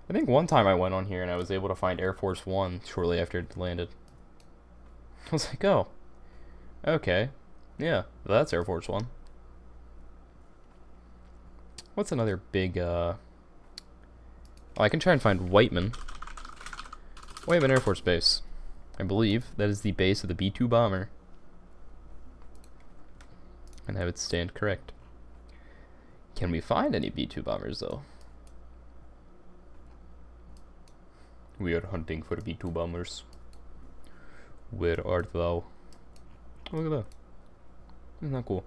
I think one time I went on here and I was able to find Air Force One shortly after it landed. I was like, oh, okay, yeah, that's Air Force One. What's another big, oh, I can try and find Whiteman Air Force Base. I believe that is the base of the B-2 bomber. And have it stand correct. Can we find any B-2 bombers, though? We are hunting for B-2 bombers. Where art thou? Oh, look at that. Isn't that cool?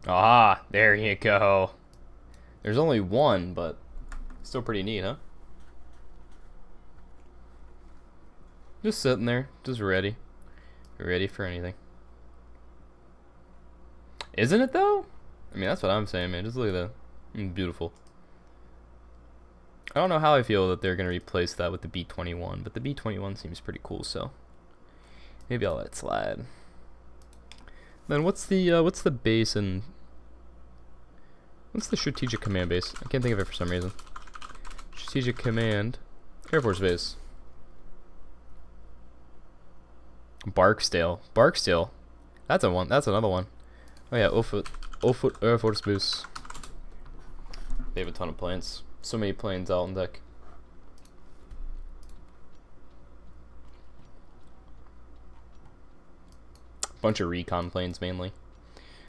Ah, there you go. There's only one, but still pretty neat, huh? Just sitting there, just ready. Ready for anything. Isn't it, though? I mean, that's what I'm saying, man. Just look at that. It's beautiful. I don't know how I feel that they're going to replace that with the B-21, but the B-21 seems pretty cool, so maybe I'll let it slide. Then what's the base and what's the Strategic Command base? I can't think of it for some reason. Strategic Command. Air Force Base. Barksdale. Barksdale. That's another one. Oh yeah, Offutt Air Force Base. They have a ton of planes. So many planes out on deck. Bunch of recon planes mainly.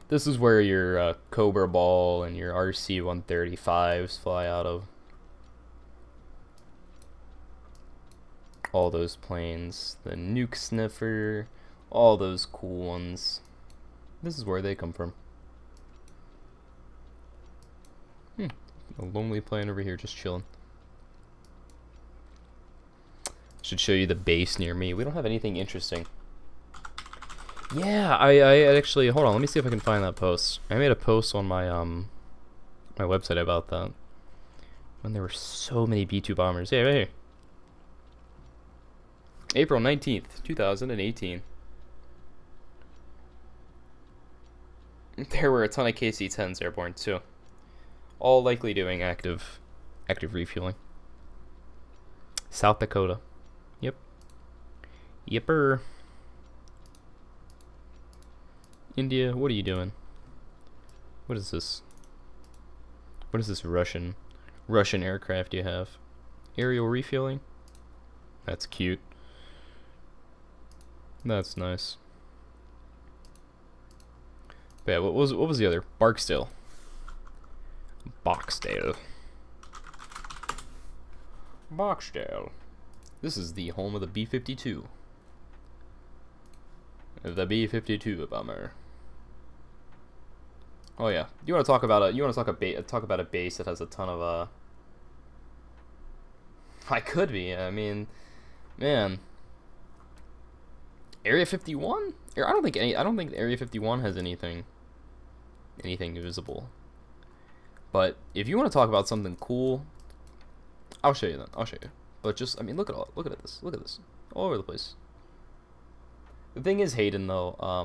This is where your Cobra Ball and your RC-135s fly out of. All those planes. The Nuke Sniffer. All those cool ones. This is where they come from. A lonely plane over here just chilling. Should show you the base near me. We don't have anything interesting. Yeah, I actually, hold on, let me see if I can find that post. I made a post on my my website about that. When there were so many B-2 bombers. Yeah, right here. April 19th, 2018. There were a ton of KC-10s airborne too. All likely doing active refueling. South Dakota. Yep. Yipper. India, what are you doing? What is this? What is this Russian aircraft you have? Aerial refueling? That's cute. That's nice. But yeah, what was the other? Barksdale. Barksdale. Barksdale. This is the home of the B-52. The B-52 bomber. Oh yeah, you want to talk about a base that has a ton of I could be. I mean, man. Area 51? I don't think Area 51 has anything visible. But if you want to talk about something cool, I'll show you that. I'll show you. But just, I mean, look at this. Look at this. All over the place. The thing is, Hayden, though, I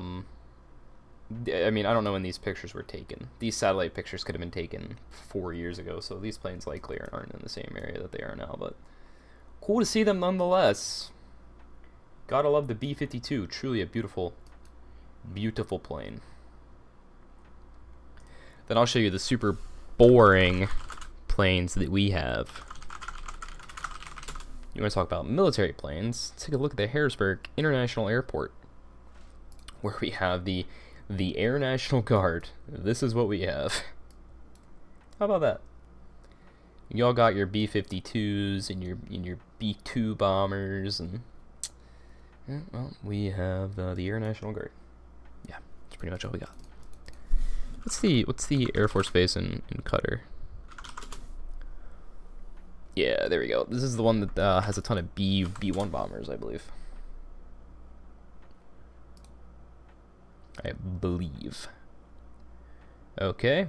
mean, I don't know when these pictures were taken. These satellite pictures could have been taken 4 years ago, so these planes likely aren't in the same area that they are now, but cool to see them nonetheless. Gotta love the B-52. Truly a beautiful, beautiful plane. Then I'll show you the super boring planes that we have. You want to talk about military planes? Take a look at the Harrisburg International Airport, where we have the Air National Guard. This is what we have. How about that? Y'all got your B-52s and your B-2 bombers, and yeah, well, we have the Air National Guard. Yeah, that's pretty much all we got. What's the Air Force Base in Qatar? Yeah, there we go. This is the one that has a ton of B-1 bombers, I believe. I believe. Okay.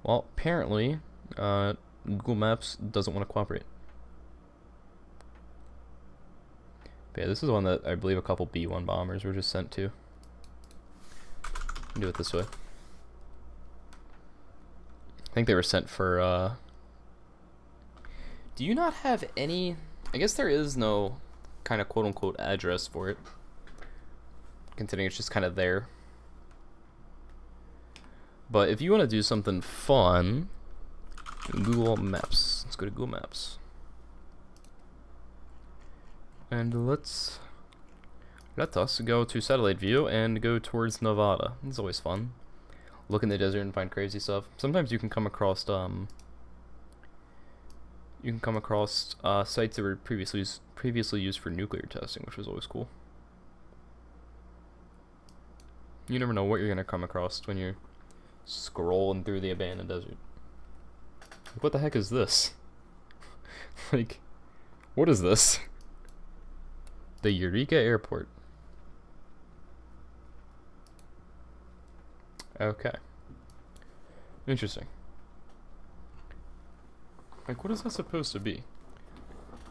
Well, apparently, Google Maps doesn't want to cooperate. But yeah, this is one that I believe a couple B-1 bombers were just sent to. Do it this way. I think they were sent for, do you not have any... I guess there is no kind of quote-unquote address for it, considering it's just kind of there. But if you want to do something fun, Google Maps. Let's go to Google Maps. And let us go to satellite view and go towards Nevada. It's always fun. Look in the desert and find crazy stuff. Sometimes you can come across sites that were previously used for nuclear testing, which was always cool. You never know what you're gonna come across when you're scrolling through the abandoned desert. What the heck is this? Like, what is this? The Eureka Airport. Okay. Interesting. Like, what is that supposed to be?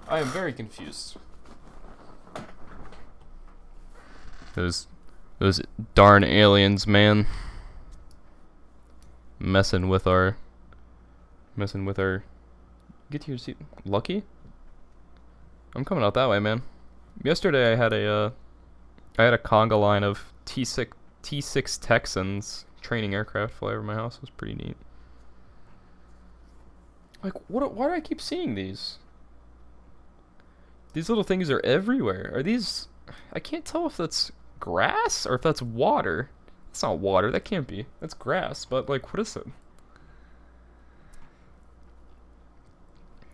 I am very confused. Those darn aliens, man. Messing with our Get to your seat. Lucky? I'm coming out that way, man. Yesterday I had a conga line of T6 Texans training aircraft fly over my house. It was pretty neat. Like, why do I keep seeing these? These little things are everywhere. Are these... I can't tell if that's grass or if that's water. It's not water. That can't be. That's grass. But, like, what is it?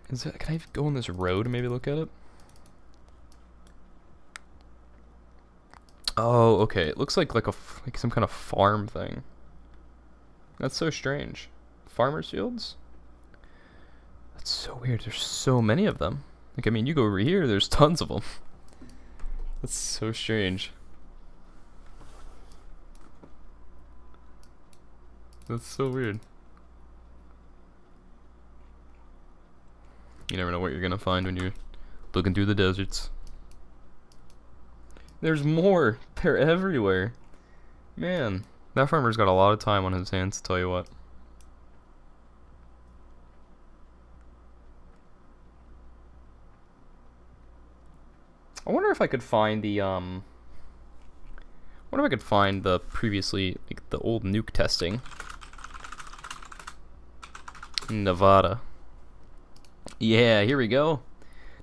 Is that... Can I go on this road and maybe look at it? Oh, okay. It looks like some kind of farm thing. That's so strange. Farmers' fields? That's so weird. There's so many of them. Like, I mean, you go over here, there's tons of them. That's so strange. That's so weird. You never know what you're gonna find when you're looking through the deserts. There's more. They're everywhere. Man, that farmer's got a lot of time on his hands, to tell you what. I wonder if I could find the previously, like, the old nuke testing in Nevada. Yeah, here we go.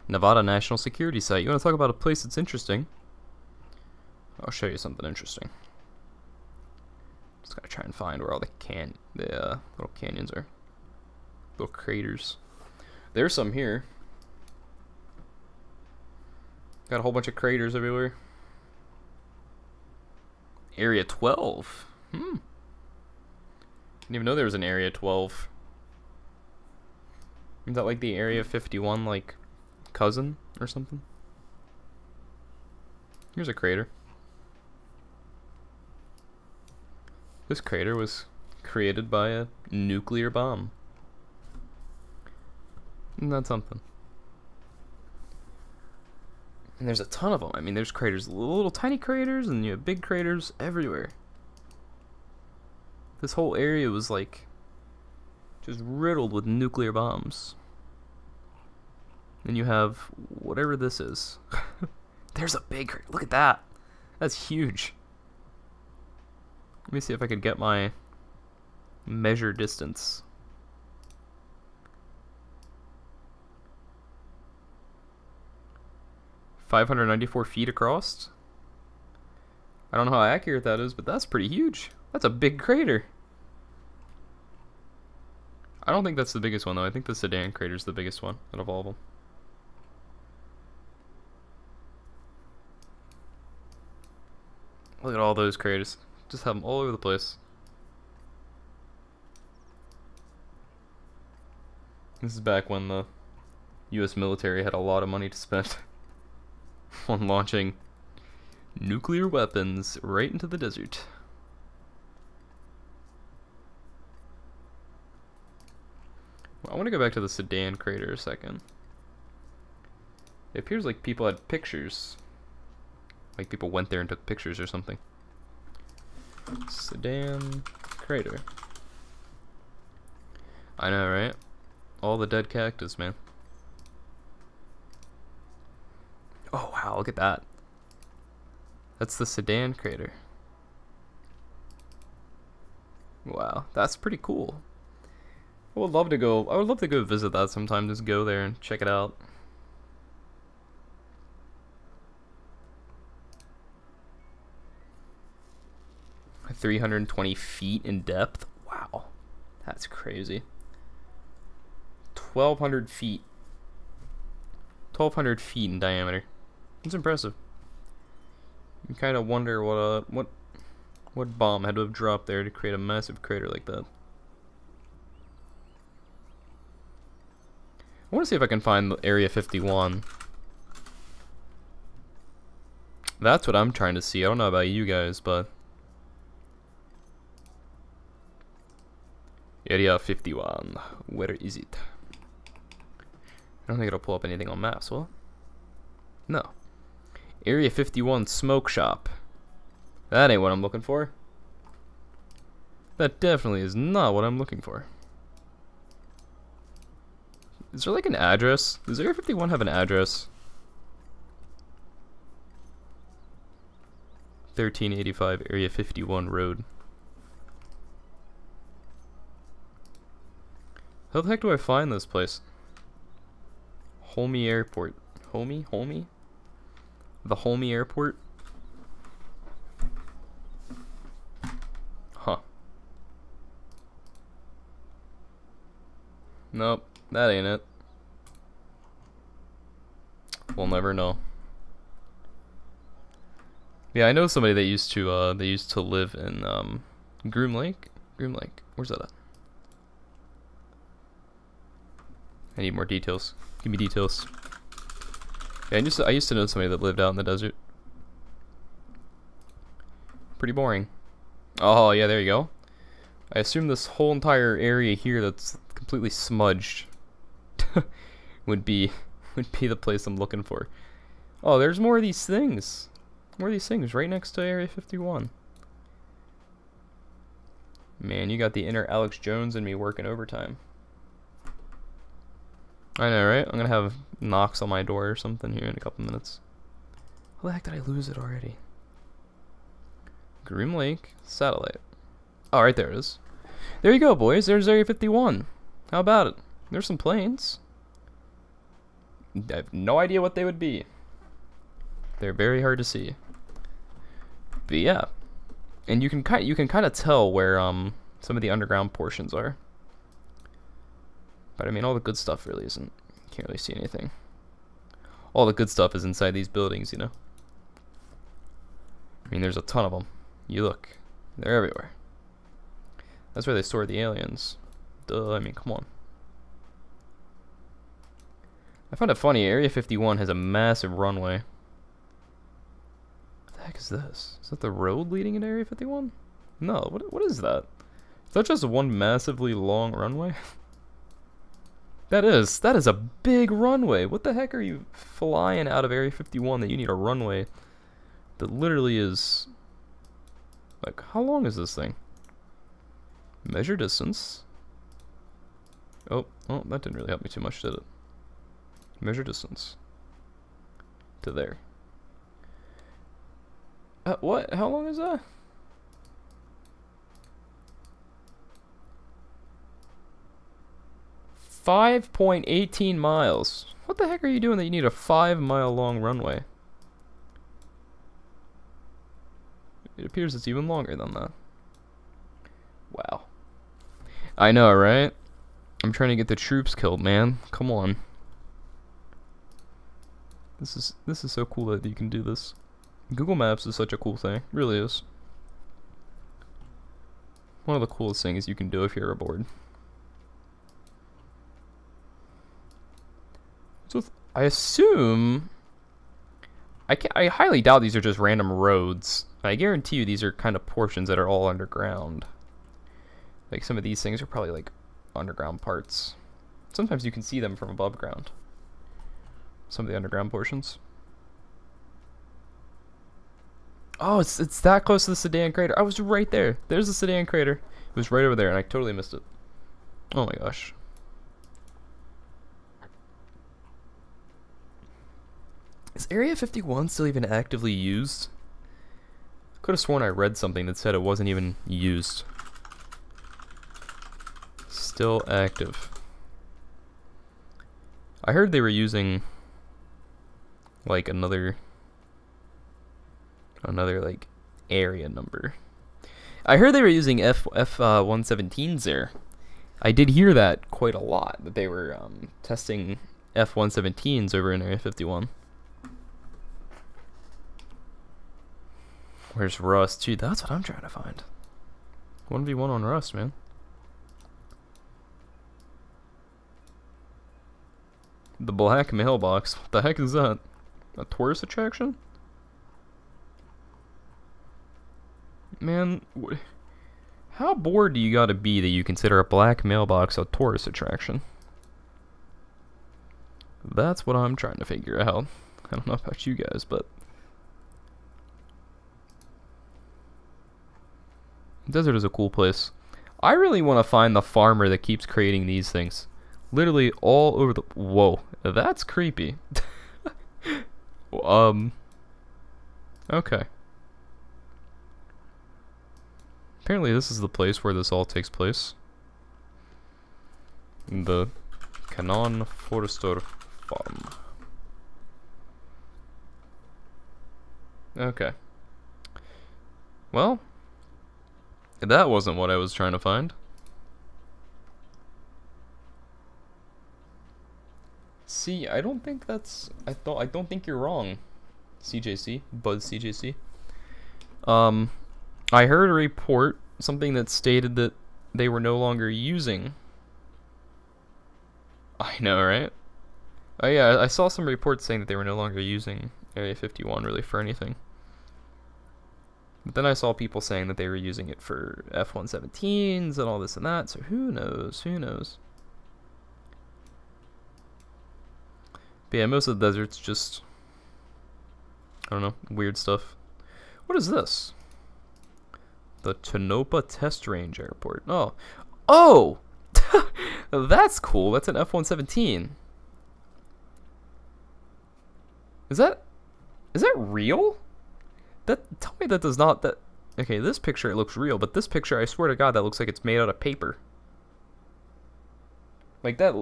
Nevada National Security Site. You want to talk about a place that's interesting? I'll show you something interesting. Just gotta try and find where all the little canyons are. Little craters. There's some here. Got a whole bunch of craters everywhere. Area 12. Didn't even know there was an Area 12. Is that like the Area 51, like, cousin or something? Here's a crater. This crater was created by a nuclear bomb. Isn't that something? And there's a ton of them. I mean, there's craters, little tiny craters, and you have big craters everywhere. This whole area was like just riddled with nuclear bombs. Then you have whatever this is. There's a big crater. Look at that. That's huge. Let me see if I could get my measure distance. .594 feet across. I don't know how accurate that is, but that's pretty huge. That's a big crater. I don't think that's the biggest one, though. I think the Sedan crater is the biggest one out of all of them. Look at all those craters. Just have them all over the place. This is back when the US military had a lot of money to spend on launching nuclear weapons right into the desert. Well, I want to go back to the Sedan crater a second. It appears like people had pictures. Like people went there and took pictures or something. Sedan crater. I know, right? All the dead cactus, man. Oh wow, look at that. That's the Sedan crater. Wow, that's pretty cool. I would love to go visit that sometime, just go there and check it out. .320 feet in depth. Wow. That's crazy. 1,200 feet. 1,200 feet in diameter. It's impressive. You kind of wonder what bomb had to have dropped there to create a massive crater like that. I want to see if I can find the Area 51. That's what I'm trying to see. I don't know about you guys, but Area 51. Where is it? I don't think it'll pull up anything on maps, will it? No. Area 51 smoke shop. That ain't what I'm looking for. That definitely is not what I'm looking for. Is there like an address? Does Area 51 have an address? 1385 Area 51 Road. How the heck do I find this place? Holme Airport. Holme? Holme? The Holme Airport? Huh. Nope, that ain't it. We'll never know. Yeah, I know somebody that used to live in Groom Lake. Groom Lake. Where's that at? I need more details. Give me details. Yeah, I used to know somebody that lived out in the desert. Pretty boring. Oh yeah, there you go. I assume this whole entire area here that's completely smudged would be the place I'm looking for. Oh, there's more of these things. More of these things right next to Area 51. Man, you got the inner Alex Jones in me working overtime. I know, right? I'm gonna have knocks on my door or something here in a couple minutes. How the heck did I lose it already? Groom Lake satellite. Oh, right there it is. There you go, boys. There's Area 51. How about it? There's some planes. I have no idea what they would be. They're very hard to see. But yeah, and you can kind of tell where some of the underground portions are. But I mean, all the good stuff really isn't. You can't really see anything. All the good stuff is inside these buildings, you know. I mean, there's a ton of them. You look, they're everywhere. That's where they store the aliens. Duh, I mean, come on. I find it funny, Area 51 has a massive runway. What the heck is this? Is that the road leading into Area 51? No, what is that? Is that just one massively long runway? That is a big runway. What the heck are you flying out of Area 51 that you need a runway that literally is... Like, how long is this thing? Measure distance. Oh, that didn't really help me too much, did it? Measure distance. To there. What? How long is that? $5.18 miles. What the heck are you doing that you need a 5-mile long runway? It appears it's even longer than that. Wow. I know, right? I'm trying to get the troops killed, man. Come on. This is so cool that you can do this. Google Maps is such a cool thing. It really is. One of the coolest things you can do if you're ever bored. So I assume I highly doubt these are just random roads. I guarantee you these are kind of portions that are all underground. Like some of these things are probably like underground parts. Sometimes you can see them from above ground. Some of the underground portions. Oh, it's that close to the Sedan crater. I was right there. There's the Sedan crater. It was right over there and I totally missed it. Oh my gosh. Is Area 51 still even actively used? Could have sworn I read something that said it wasn't even used. Still active. I heard they were using like another like area number. I heard they were using F-117s there. I did hear that quite a lot, that they were testing F-117s over in Area 51. Where's Rust? Dude, that's what I'm trying to find. 1v1 on Rust, man. The black mailbox. What the heck is that? A tourist attraction? Man, how bored do you gotta be that you consider a black mailbox a tourist attraction? That's what I'm trying to figure out. I don't know about you guys, but... Desert is a cool place. I really want to find the farmer that keeps creating these things. literally all over the... Whoa, that's creepy. Okay. Apparently this is the place where this all takes place. The Canon Forester Farm. Okay. Well, that wasn't what I was trying to find. See, I don't think that's... I don't think you're wrong, CJC. Buzz CJC. I heard a report, something that stated that they were no longer using... I know, right? Oh yeah, I saw some reports saying that they were no longer using Area 51 really for anything. But then I saw people saying that they were using it for F-117s and all this and that, so who knows, who knows. But yeah, most of the desert's just, I don't know, weird stuff. What is this? The Tonopah Test Range Airport. Oh. Oh! That's cool. That's an F-117. Is that real? Tell me that does not, that... Okay, this picture, it looks real, but this picture, I swear to God, that looks like it's made out of paper. Like, that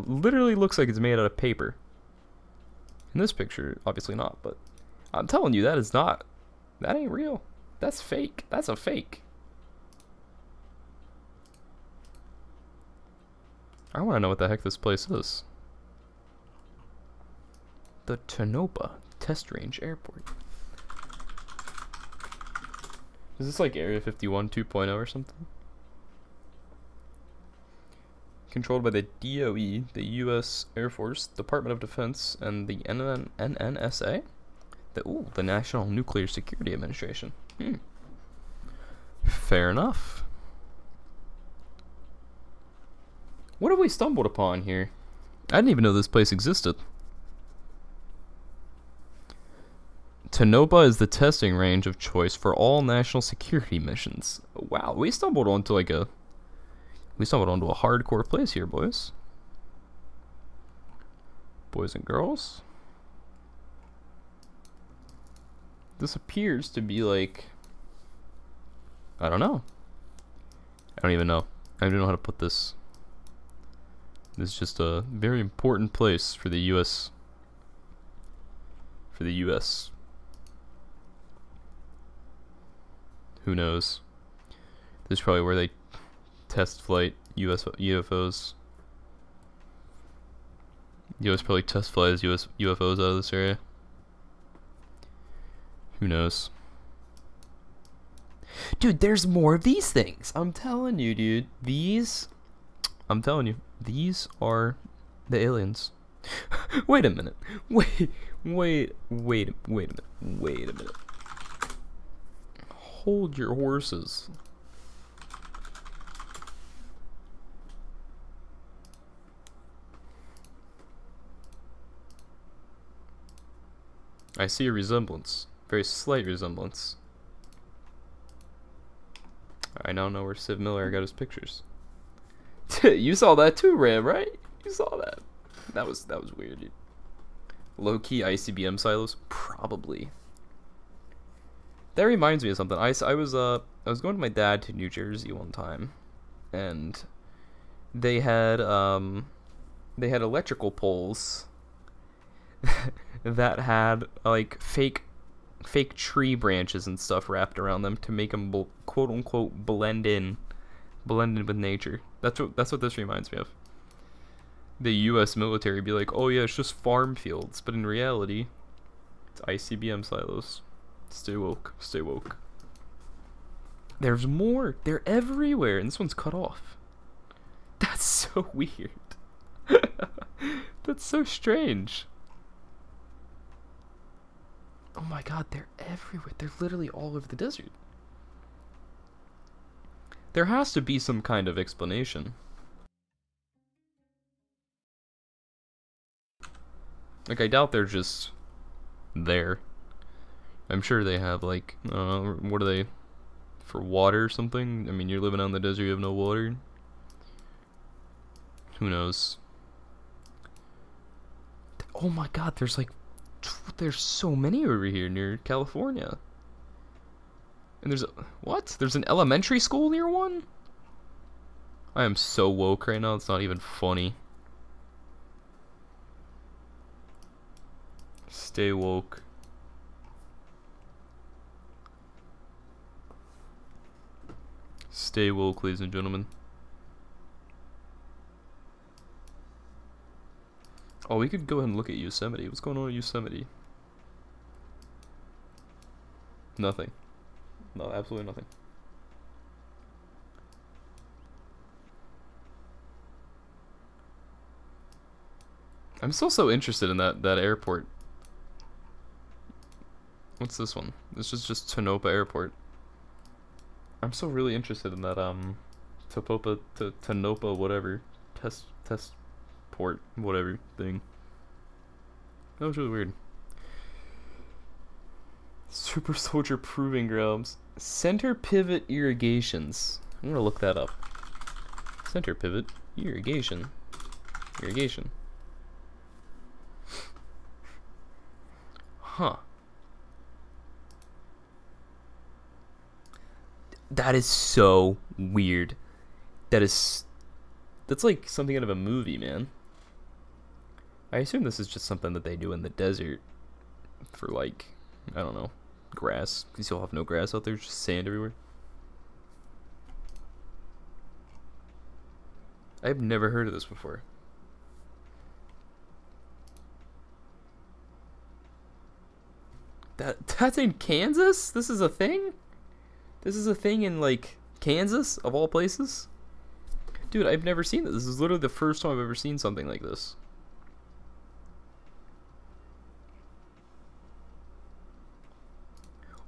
literally looks like it's made out of paper. In this picture, obviously not, but I'm telling you, that is not... That ain't real. That's fake. That's a fake. I want to know what the heck this place is. The Tonopah Test Range Airport. Is this like Area 51 2.0 or something? Controlled by the DOE, the U.S. Air Force, Department of Defense, and the NNSA? The National Nuclear Security Administration. Fair enough. What have we stumbled upon here? I didn't even know this place existed. Tonopah is the testing range of choice for all national security missions. Wow, we stumbled onto a hardcore place here, boys. Boys and girls. This appears to be like, I don't know. I don't even know. I don't even know how to put this. This is just a very important place for the U.S. For the U.S. Who knows? This is probably where they test flight UFOs. U.S. probably test flies UFOs out of this area. Who knows? Dude, there's more of these things. I'm telling you, dude. I'm telling you. These are the aliens. Wait a minute. Wait a minute. Hold your horses. I see a resemblance. Very slight resemblance. I now know where Civ Miller got his pictures. You saw that too, Ram, right? You saw that. That was weird, dude. Low-key ICBM silos? Probably. That reminds me of something. I was going with my dad to New Jersey one time, and they had electrical poles that had like fake tree branches and stuff wrapped around them to make them quote unquote blend in with nature. That's what this reminds me of. The U.S. military be like, oh yeah, it's just farm fields, but in reality, it's ICBM silos. Stay woke. Stay woke. There's more. They're everywhere, and this one's cut off. That's so weird. That's so strange. Oh my god, they're everywhere. They're literally all over the desert. There has to be some kind of explanation. Like, I doubt they're just there. I'm sure they have, like, I don't know, what are they, for water or something? I mean, you're living out in the desert, you have no water. Who knows? Oh my god, there's so many over here near California. And there's an elementary school near one? I am so woke right now, it's not even funny. Stay woke. Stay woke, ladies and gentlemen. Oh, we could go ahead and look at Yosemite. What's going on at Yosemite? Nothing. No, absolutely nothing. I'm still so interested in that airport. What's this one? This is just Tonopah Airport. I'm still really interested in that Tonopah whatever test port whatever thing. That was really weird. Super Soldier Proving Grounds. Center Pivot Irrigations. I'm gonna look that up. Center Pivot Irrigation. Irrigation. Huh. That is so weird. That's like something out of a movie, man. I assume this is just something that they do in the desert for, like, I don't know, grass, because you'll have no grass out there, just sand everywhere. I've never heard of this before. That's in Kansas? This is a thing? This is a thing in, like, Kansas, of all places? Dude, I've never seen this. This is literally the first time I've ever seen something like this.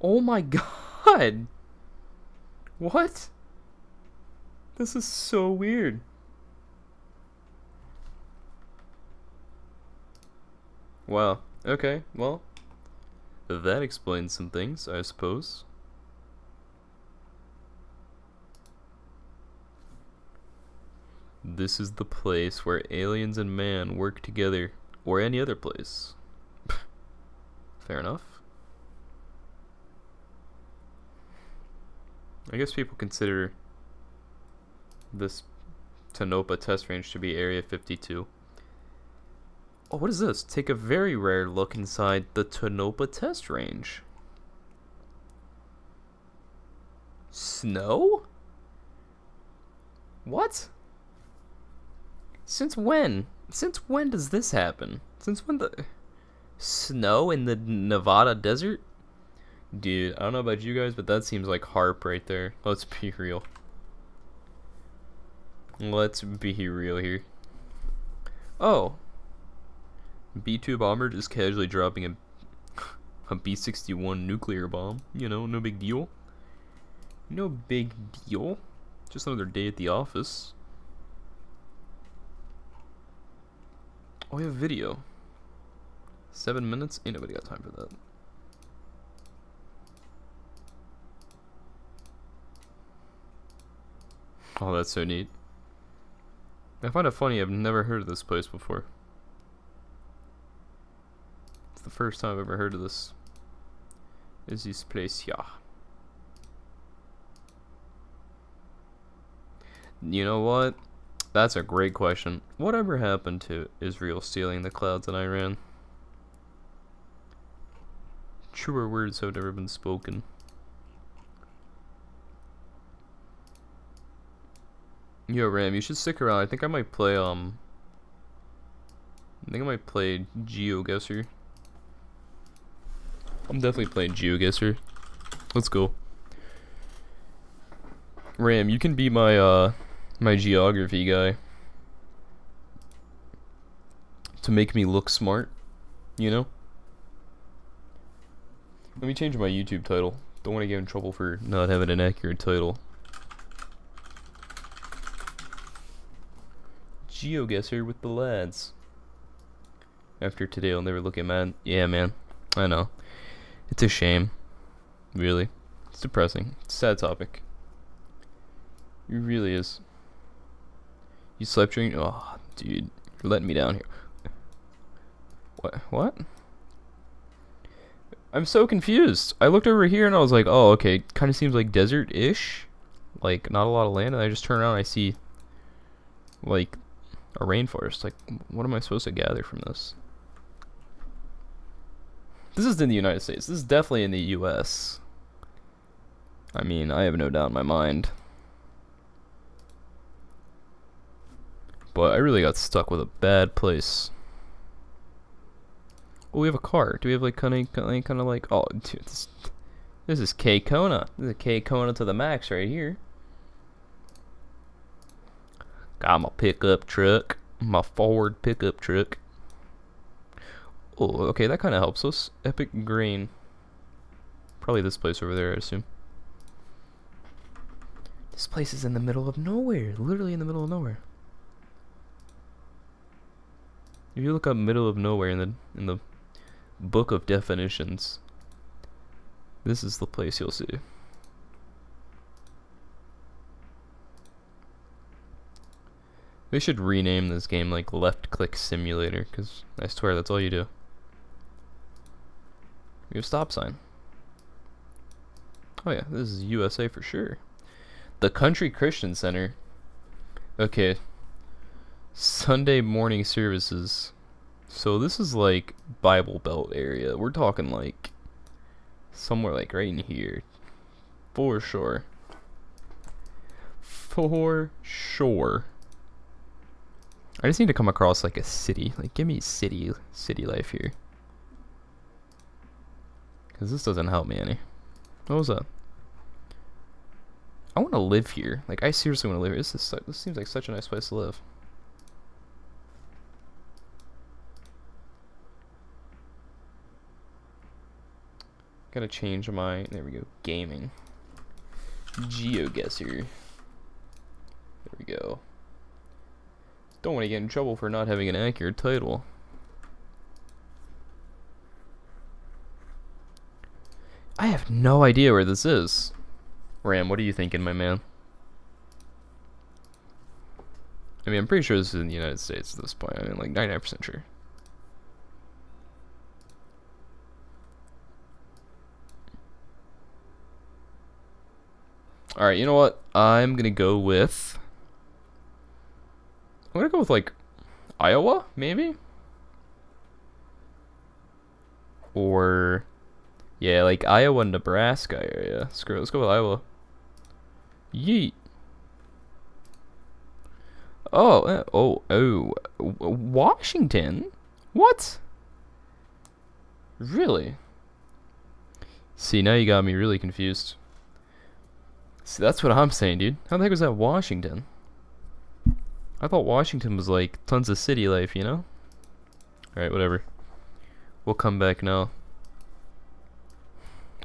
Oh my god! What? This is so weird. Wow. Okay, well, that explains some things, I suppose. This is the place where aliens and man work together, or any other place. Fair enough. I guess people consider this Tonopah test range to be Area 52. Oh, what is this? Take a very rare look inside the Tonopah test range. Snow? What? Since when? Since when does this happen? Since when the... Snow in the Nevada desert? Dude, I don't know about you guys, but that seems like HARP right there. Let's be real. Let's be real here. Oh. B-2 bomber just casually dropping a B-61 nuclear bomb. You know, no big deal. No big deal. Just another day at the office. Oh, we have video. 7 minutes? Ain't nobody got time for that. Oh, that's so neat. I find it funny, I've never heard of this place before. It's the first time I've ever heard of this. Is this place here? You know what? That's a great question. Whatever happened to Israel stealing the clouds in Iran? Truer words have never been spoken. Yo, Ram, you should stick around. I think I might play, GeoGuessr. I'm definitely playing GeoGuessr. Let's go. Ram, you can be my, my geography guy. To make me look smart, you know? Let me change my YouTube title. Don't want to get in trouble for not having an accurate title. GeoGuessr with the lads. After today, I'll never look at man. Yeah, man. I know. It's a shame. Really. It's depressing. It's a sad topic. It really is. You slept during... Oh, Dude, you're letting me down here. What? I'm so confused. I looked over here and I was like, oh, okay, kind of seems like desert-ish. Like, not a lot of land, and I just turn around and I see, like, a rainforest. Like, what am I supposed to gather from this? This is in the United States. This is definitely in the US. I mean, I have no doubt in my mind. But I really got stuck with a bad place. Oh, we have a car. Do we have like kind of like? Oh, dude, this is K Kona. This is a K Kona to the max right here. Got my pickup truck, my Ford pickup truck. Oh, okay, that kind of helps us. Epic grain. Probably this place over there, I assume. This place is in the middle of nowhere. Literally in the middle of nowhere. If you look up middle of nowhere in the book of definitions, this is the place you'll see. They should rename this game like Left Click Simulator, because I swear that's all you do. We have a stop sign. Oh yeah, this is USA for sure. The Country Christian Center. Okay. Sunday morning services. So this is like Bible Belt area. We're talking like somewhere like right in here. For sure. For sure. I just need to come across like a city. Like give me city life here. Cause this doesn't help me any. What was that? I want to live here. Like I seriously want to live here. This seems like such a nice place to live. Gotta change my, there we go, gaming. GeoGuessr. There we go. Don't want to get in trouble for not having an accurate title. I have no idea where this is. Ram, what are you thinking, my man? I mean, I'm pretty sure this is in the United States at this point. I mean, like 99% sure. Alright, you know what? I'm gonna go with like Iowa, maybe? Or yeah, like Iowa, Nebraska area. Screw it, let's go with Iowa. Yeet. Oh, Washington? What? Really? See, now you got me really confused. See, that's what I'm saying, dude. How the heck was that Washington? I thought Washington was like tons of city life, you know? Alright, whatever. We'll come back now.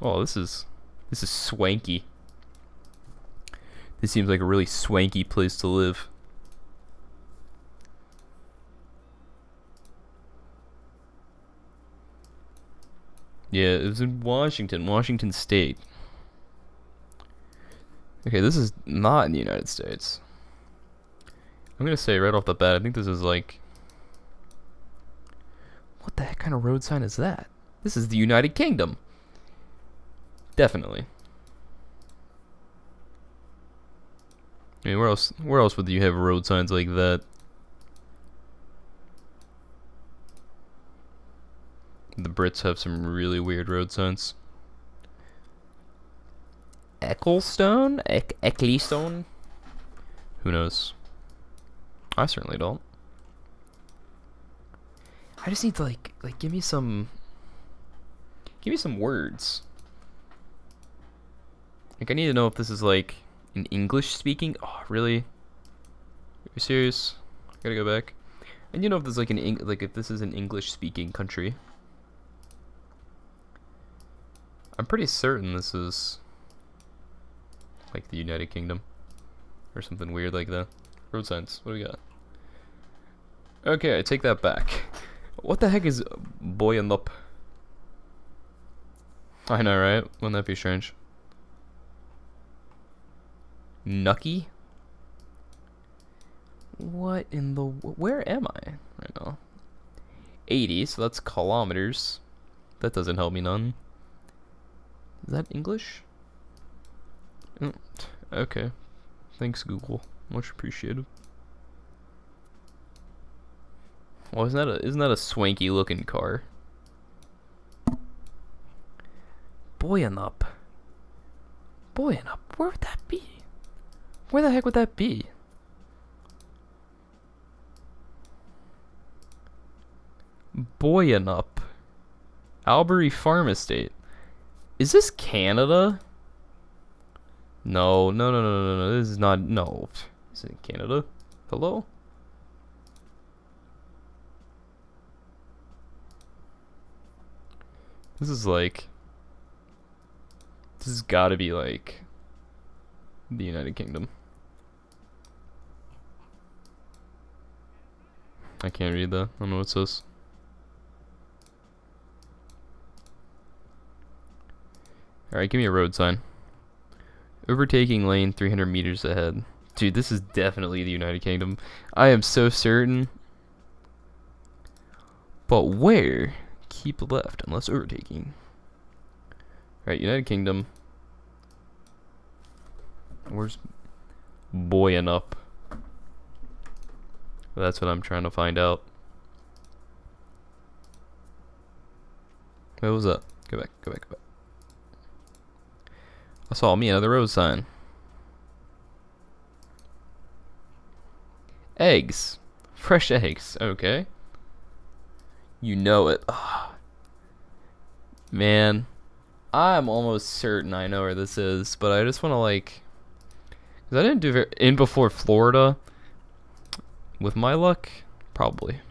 Oh, this is swanky. This seems like a really swanky place to live. Yeah, it was in Washington State. Okay, this is not in the United States. I'm gonna say right off the bat, I think this is like... What the heck kind of road sign is that? This is the United Kingdom. Definitely. I mean, where else would you have road signs like that? The Brits have some really weird road signs. Ecclestone? Ecclestone? Who knows? I certainly don't. I just need to like give me some words. Like I need to know if this is like an English speaking. Oh, really? Are you serious? I gotta go back. And you know if this is like if this is an English speaking country. I'm pretty certain this is like the United Kingdom or something weird like that. Road signs. What do we got? Okay, I take that back. What the heck is buoyant up? I know, right? Wouldn't that be strange? Nucky? What in the... Where am I right now? 80, so that's kilometers. That doesn't help me none. Is that English? Okay. Thanks, Google. Much appreciated. Well, isn't that a swanky looking car? Boyanup. Boyanup. Where would that be? Where the heck would that be? Boyanup. Albury Farm Estate. Is this Canada? No. This is not. No. Is it Canada? Hello? This is like... This has got to be like... the United Kingdom. I can't read that. I don't know what it says. Alright, give me a road sign. Overtaking lane 300 meters ahead. Dude, this is definitely the United Kingdom. I am so certain. But where? Keep left unless overtaking. Alright, United Kingdom. Where's Boyanup? That's what I'm trying to find out. What was that? Go back. I saw me another road sign. Eggs. Fresh eggs. Okay. You know it. Ugh. Man. I'm almost certain I know where this is, but I just want to like... Because I didn't do in before Florida. With my luck, probably.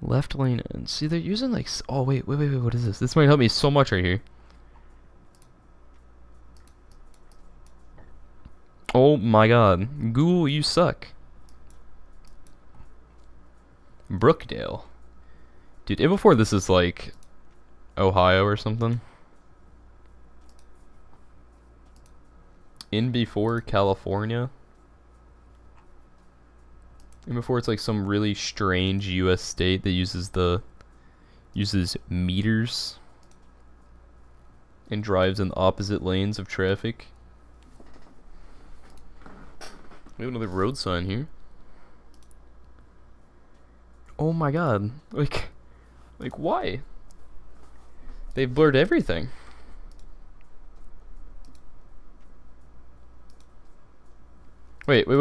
Left lane in. See, they're using like... Oh, wait. What is this? This might help me so much right here. Oh my god. Google, you suck. Brookdale. Dude, in before this is like... Ohio or something. In before California. And before it's like some really strange US state that uses meters and drives in the opposite lanes of traffic. We have another road sign here. Oh my god. Like why? They've blurred everything. Wait. Come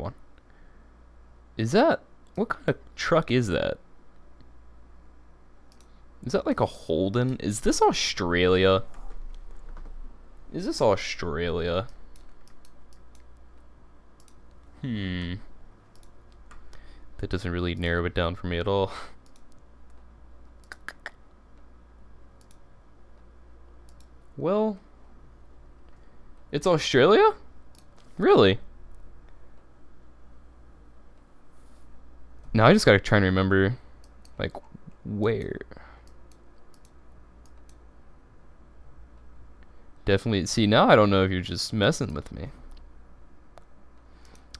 on. Is that... What kind of truck is that? Is that like a Holden? Is this Australia? Is this Australia? That doesn't really narrow it down for me at all. Well, it's Australia? Really? Now I just gotta try and remember, like, where. Definitely. See, now I don't know if you're just messing with me.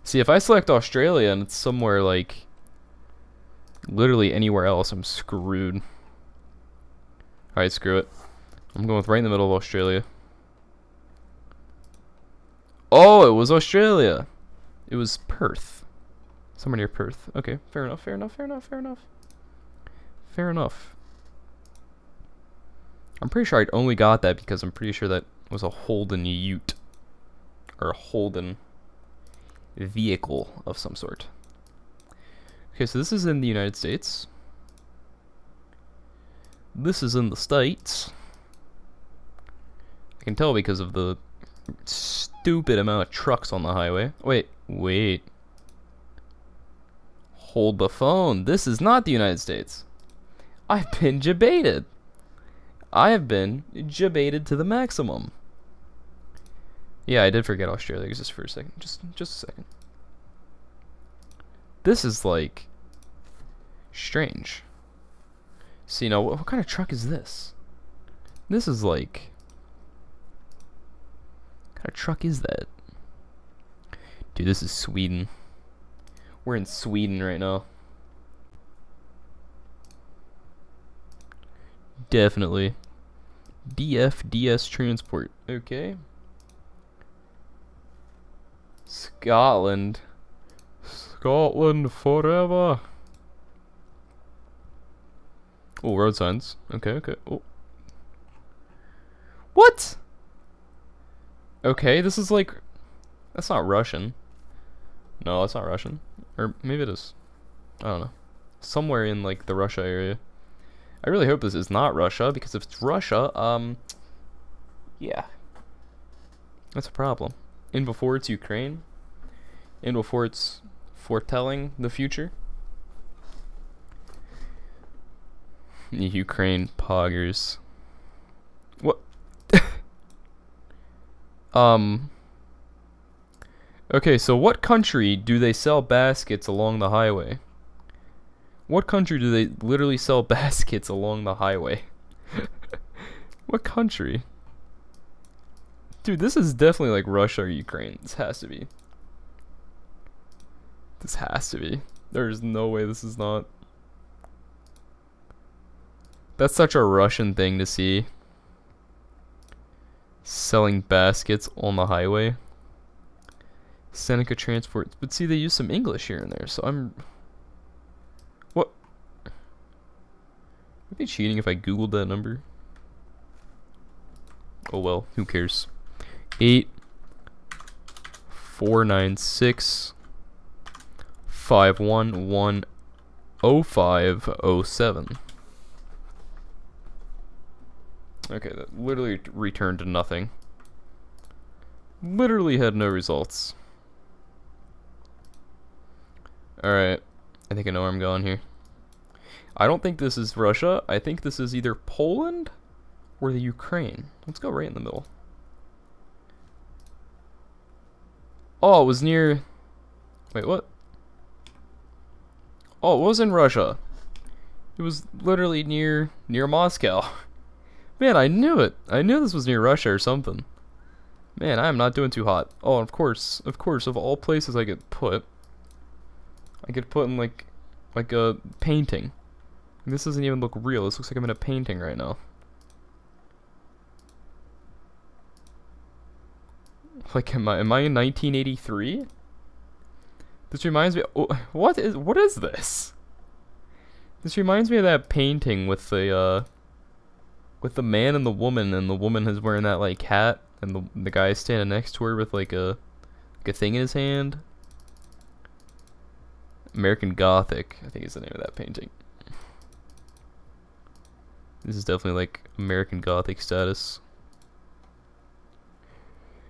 See, if I select Australia and it's somewhere like literally anywhere else, I'm screwed. Alright, screw it. I'm going with right in the middle of Australia. Oh, it was Australia. It was Perth. Somewhere near Perth. Okay, fair enough. I'm pretty sure I'd only got that because I'm pretty sure that was a Holden Ute. Or a Holden vehicle of some sort. Okay, so this is in the United States. This is in the States. I can tell because of the stupid amount of trucks on the highway. Wait. Hold the phone. This is not the United States. I've been debated. I have been debated to the maximum. Yeah, I did forget Australia just for a second. Just a second. This is like strange. See, now what kind of truck is this? This is like... What kind of truck is that? Dude, this is Sweden. We're in Sweden right now. Definitely. DFDS transport. Okay. Scotland. Scotland forever. Oh, road signs. Okay, okay. Oh. What? Okay, this is like... That's not Russian. No, that's not Russian. Or maybe it is. I don't know. Somewhere in like the Russia area. I really hope this is not Russia, because if it's Russia, yeah. That's a problem. And before it's Ukraine. And before it's foretelling the future. Ukraine poggers. What? Okay, so what country do they sell baskets along the highway? What country do they literally sell baskets along the highway? What country? Dude, this is definitely like Russia or Ukraine. This has to be. This has to be. There's no way this is not. That's such a Russian thing to see. Selling baskets on the highway. Seneca Transport. But see, they use some English here and there, so I'm... What? Would it be cheating if I googled that number? Oh well, who cares? 8496 5110507. Okay, that literally returned to nothing. Literally had no results. Alright, I think I know where I'm going here. I don't think this is Russia. I think this is either Poland or the Ukraine. Let's go right in the middle. Oh, it was near... Wait, what? Oh, it was in Russia. It was literally near Moscow. Man, I knew it. I knew this was near Russia or something. Man, I am not doing too hot. Oh, of course, of all places I could put in like a painting. This doesn't even look real. This looks like I'm in a painting right now. Like, am I in 1983? This reminds me. Oh, what is this? This reminds me of that painting with the man and the woman is wearing that like hat, and the guy is standing next to her with like a thing in his hand. American Gothic, I think is the name of that painting. This is definitely like American Gothic status.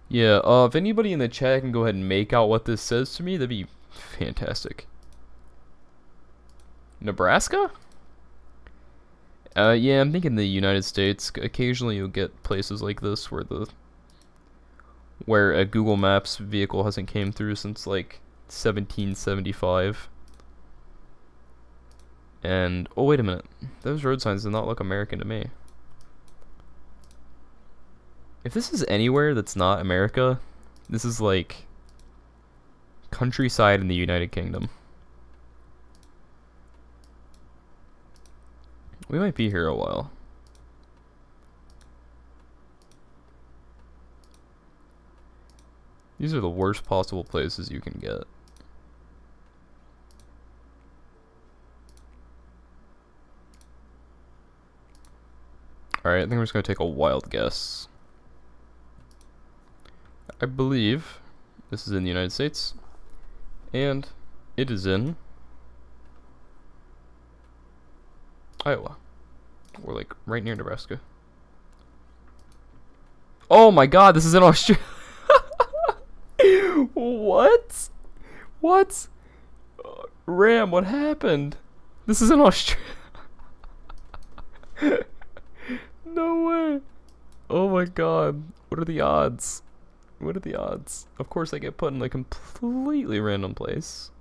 Yeah, if anybody in the chat can go ahead and make out what this says to me, that'd be fantastic. Nebraska? Yeah, I'm thinking the United States. Occasionally you'll get places like this where a Google Maps vehicle hasn't came through since like 1775. And oh wait a minute, those road signs do not look American to me. If this is anywhere that's not America, this is like countryside in the United Kingdom. We might be here a while. These are the worst possible places you can get. Alright, I think we're just going to take a wild guess. I believe this is in the United States. And it is in Iowa. We're like right near Nebraska. Oh my god, this is in Australia. What? What? Ram, what happened? This is in Australia. No way. Oh my god. What are the odds? What are the odds? Of course I get put in a completely random place.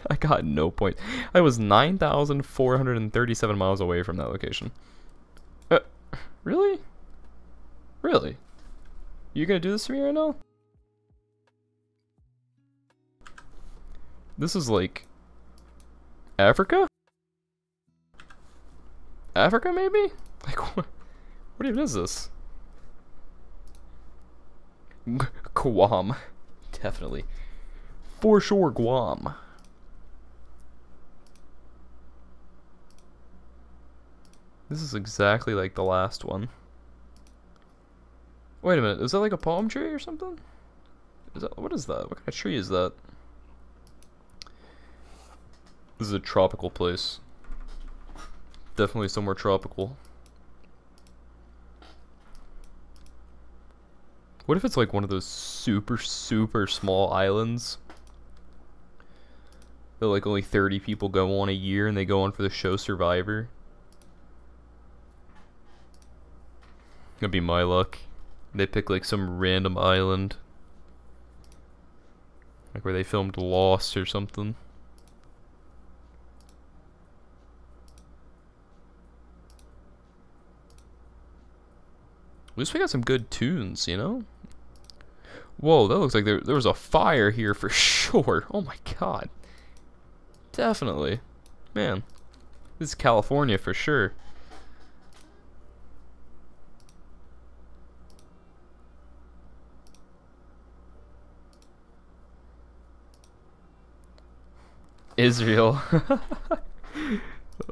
I got no point. I was 9,437 miles away from that location. Really? Really? You gonna do this to me right now? This is like Africa? Africa maybe? Like what even is this? Guam. Definitely. For sure Guam. This is exactly like the last one. Wait a minute, is that like a palm tree or something? What is that? What kind of tree is that? This is a tropical place. Definitely somewhere tropical. What if it's like one of those super small islands that like only 30 people go on a year and they go on for the show Survivor? Gonna be my luck. They pick like some random island. Like where they filmed Lost or something. At least we got some good tunes, you know? Whoa, that looks like there was a fire here for sure. Oh my god. Definitely. Man. This is California for sure. Israel.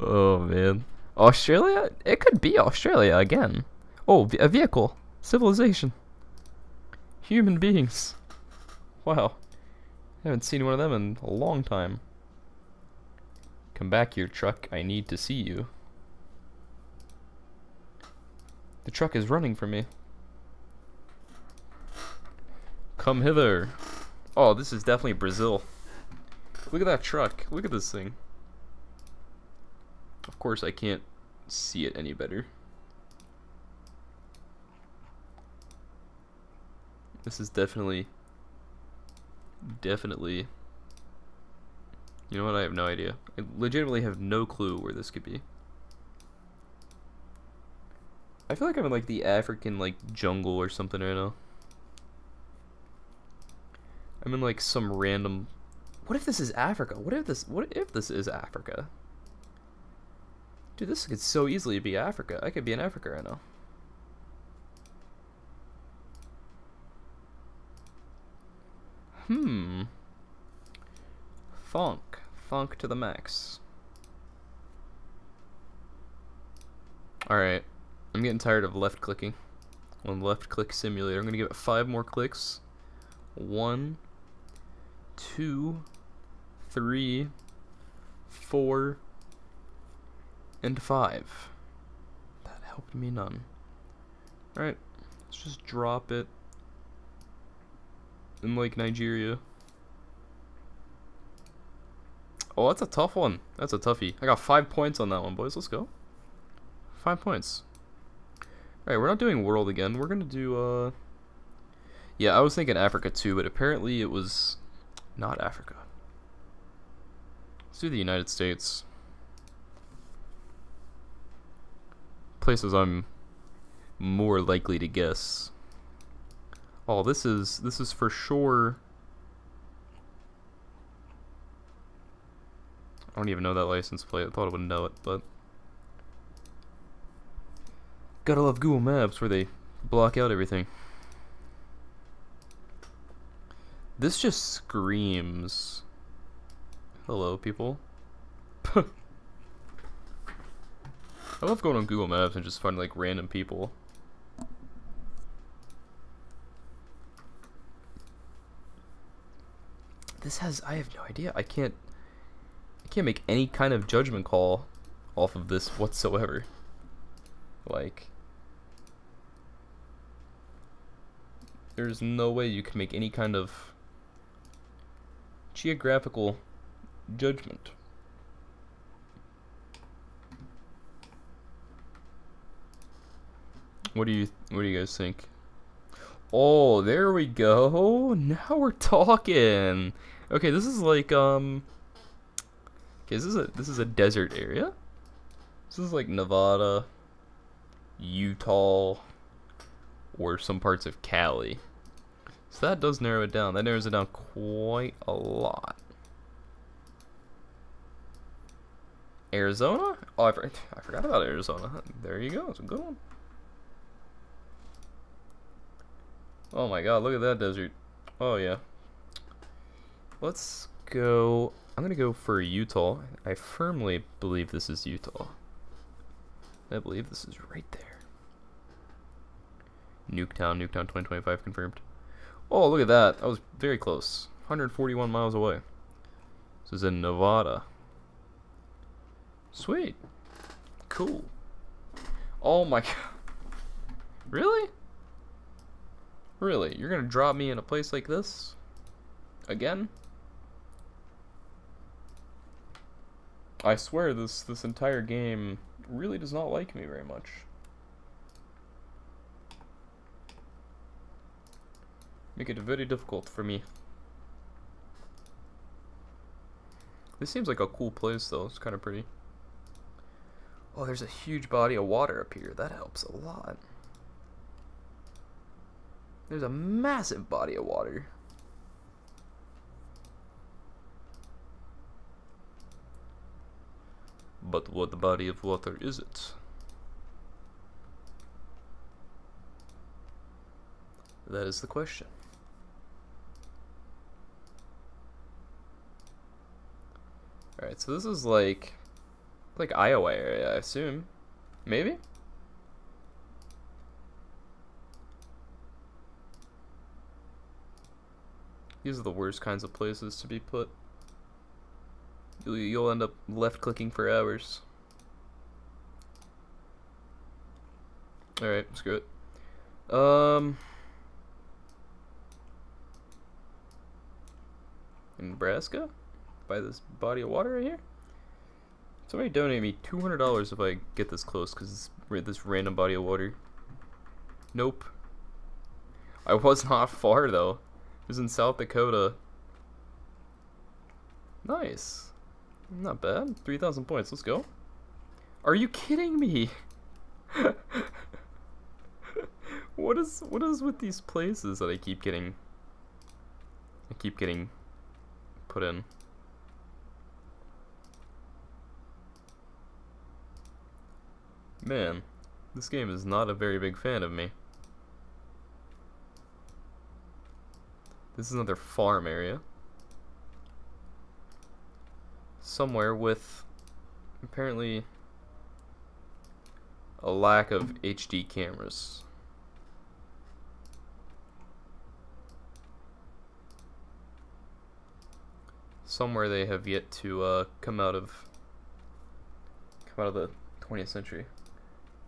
Oh man. Australia? It could be Australia again. Oh, a vehicle. Civilization. Human beings. Wow. I haven't seen one of them in a long time. Come back here, truck. I need to see you. The truck is running from me. Come hither. Oh, this is definitely Brazil. Look at that truck. Look at this thing. Of course, I can't see it any better. This is definitely... You know what? I have no idea. I legitimately have no clue where this could be. I feel like I'm in like the African like jungle or something right now. I'm in like some random... What if this is Africa? What if this is Africa? Dude, this could so easily be Africa. I could be in Africa right now. Funk to the max. Alright. I'm getting tired of left clicking on left click simulator. I'm gonna give it 5 more clicks. 1, 2, 3, 4, and 5. That helped me none. Alright, let's just drop it in like Nigeria. Oh, that's a tough one. That's a toughie. I got 5 points on that one, boys. Let's go. 5 points. Alright, we're not doing world again. We're gonna do, yeah, I was thinking Africa too, but apparently it was not Africa. Let's do the United States. Places I'm more likely to guess. Oh, this is for sure. I don't even know that license plate. I thought I would know it, but gotta love Google Maps where they block out everything. This just screams hello, people. I love going on Google Maps and just finding like random people. This has, I have no idea. I can't make any kind of judgment call off of this whatsoever. Like, there's no way you can make any kind of geographical judgment. What do you guys think? Oh, there we go. Now we're talking. Okay, this is like okay, this is a desert area. This is like Nevada, Utah, or some parts of Cali. So that does narrow it down. That narrows it down quite a lot. Arizona? Oh, I forgot about Arizona. There you go. It's a good one. Oh my god, look at that desert. Oh yeah. Let's go. I'm gonna go for Utah. I firmly believe this is Utah. I believe this is right there. Nuketown 2025 confirmed. Oh, look at that. That was very close. 141 miles away. This is in Nevada. Sweet. Cool. Oh my god. Really? Really? You're gonna drop me in a place like this? Again? I swear this entire game really does not like me very much. Make it very difficult for me. This seems like a cool place though. It's kind of pretty. Oh, there's a huge body of water up here. That helps a lot. There's a massive body of water. But what body of water is it? That is the question. Alright, so this is like Iowa area, I assume. Maybe? These are the worst kinds of places to be put. You'll end up left-clicking for hours. Alright, screw it. In Nebraska? By this body of water right here? Somebody donate me $200 if I get this close, because it's this random body of water. Nope. I was not far, though. It was in South Dakota. Nice. Not bad. 3,000 points. Let's go. Are you kidding me? What is with these places that I keep getting put in? Man, this game is not a very big fan of me. This is another farm area. Somewhere with apparently a lack of HD cameras. Somewhere they have yet to come out of the 20th century.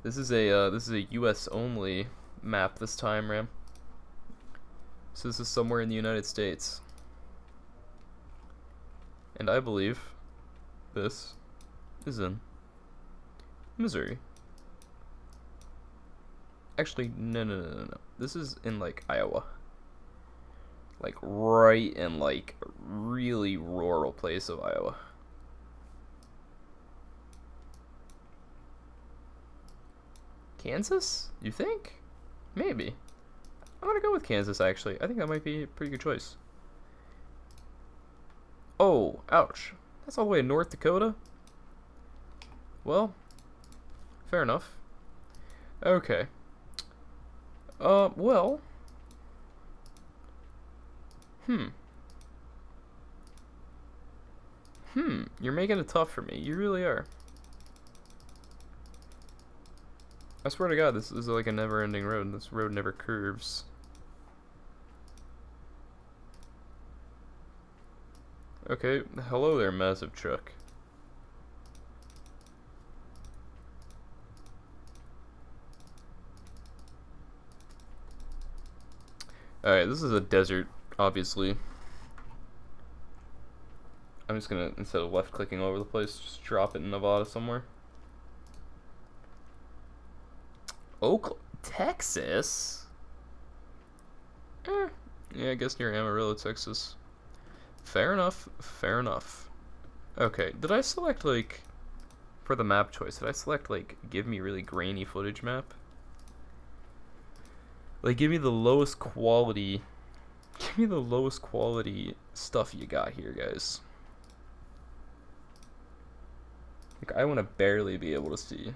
This is a US only map this time, Ram. So this is somewhere in the United States. And I believe this is in Missouri. Actually, no. This is in like Iowa. Like right in like a really rural place of Iowa. Kansas? You think? Maybe. I'm gonna go with Kansas actually. I think that might be a pretty good choice. Oh, ouch. That's all the way in North Dakota? Well, fair enough. Okay. Well. You're making it tough for me. You really are. I swear to God, this is like a never-ending road. This road never curves. Okay, hello there, massive truck. Alright, this is a desert, obviously. I'm just gonna, instead of left-clicking all over the place, just drop it in Nevada somewhere. Oakland, Texas? Yeah, I guess near Amarillo, Texas. Fair enough, fair enough. Okay, did I select, like, for the map choice, did I select, like, give me really grainy footage map? Like, give me the lowest quality. Give me the lowest quality stuff you got here, guys. Like, I want to barely be able to see.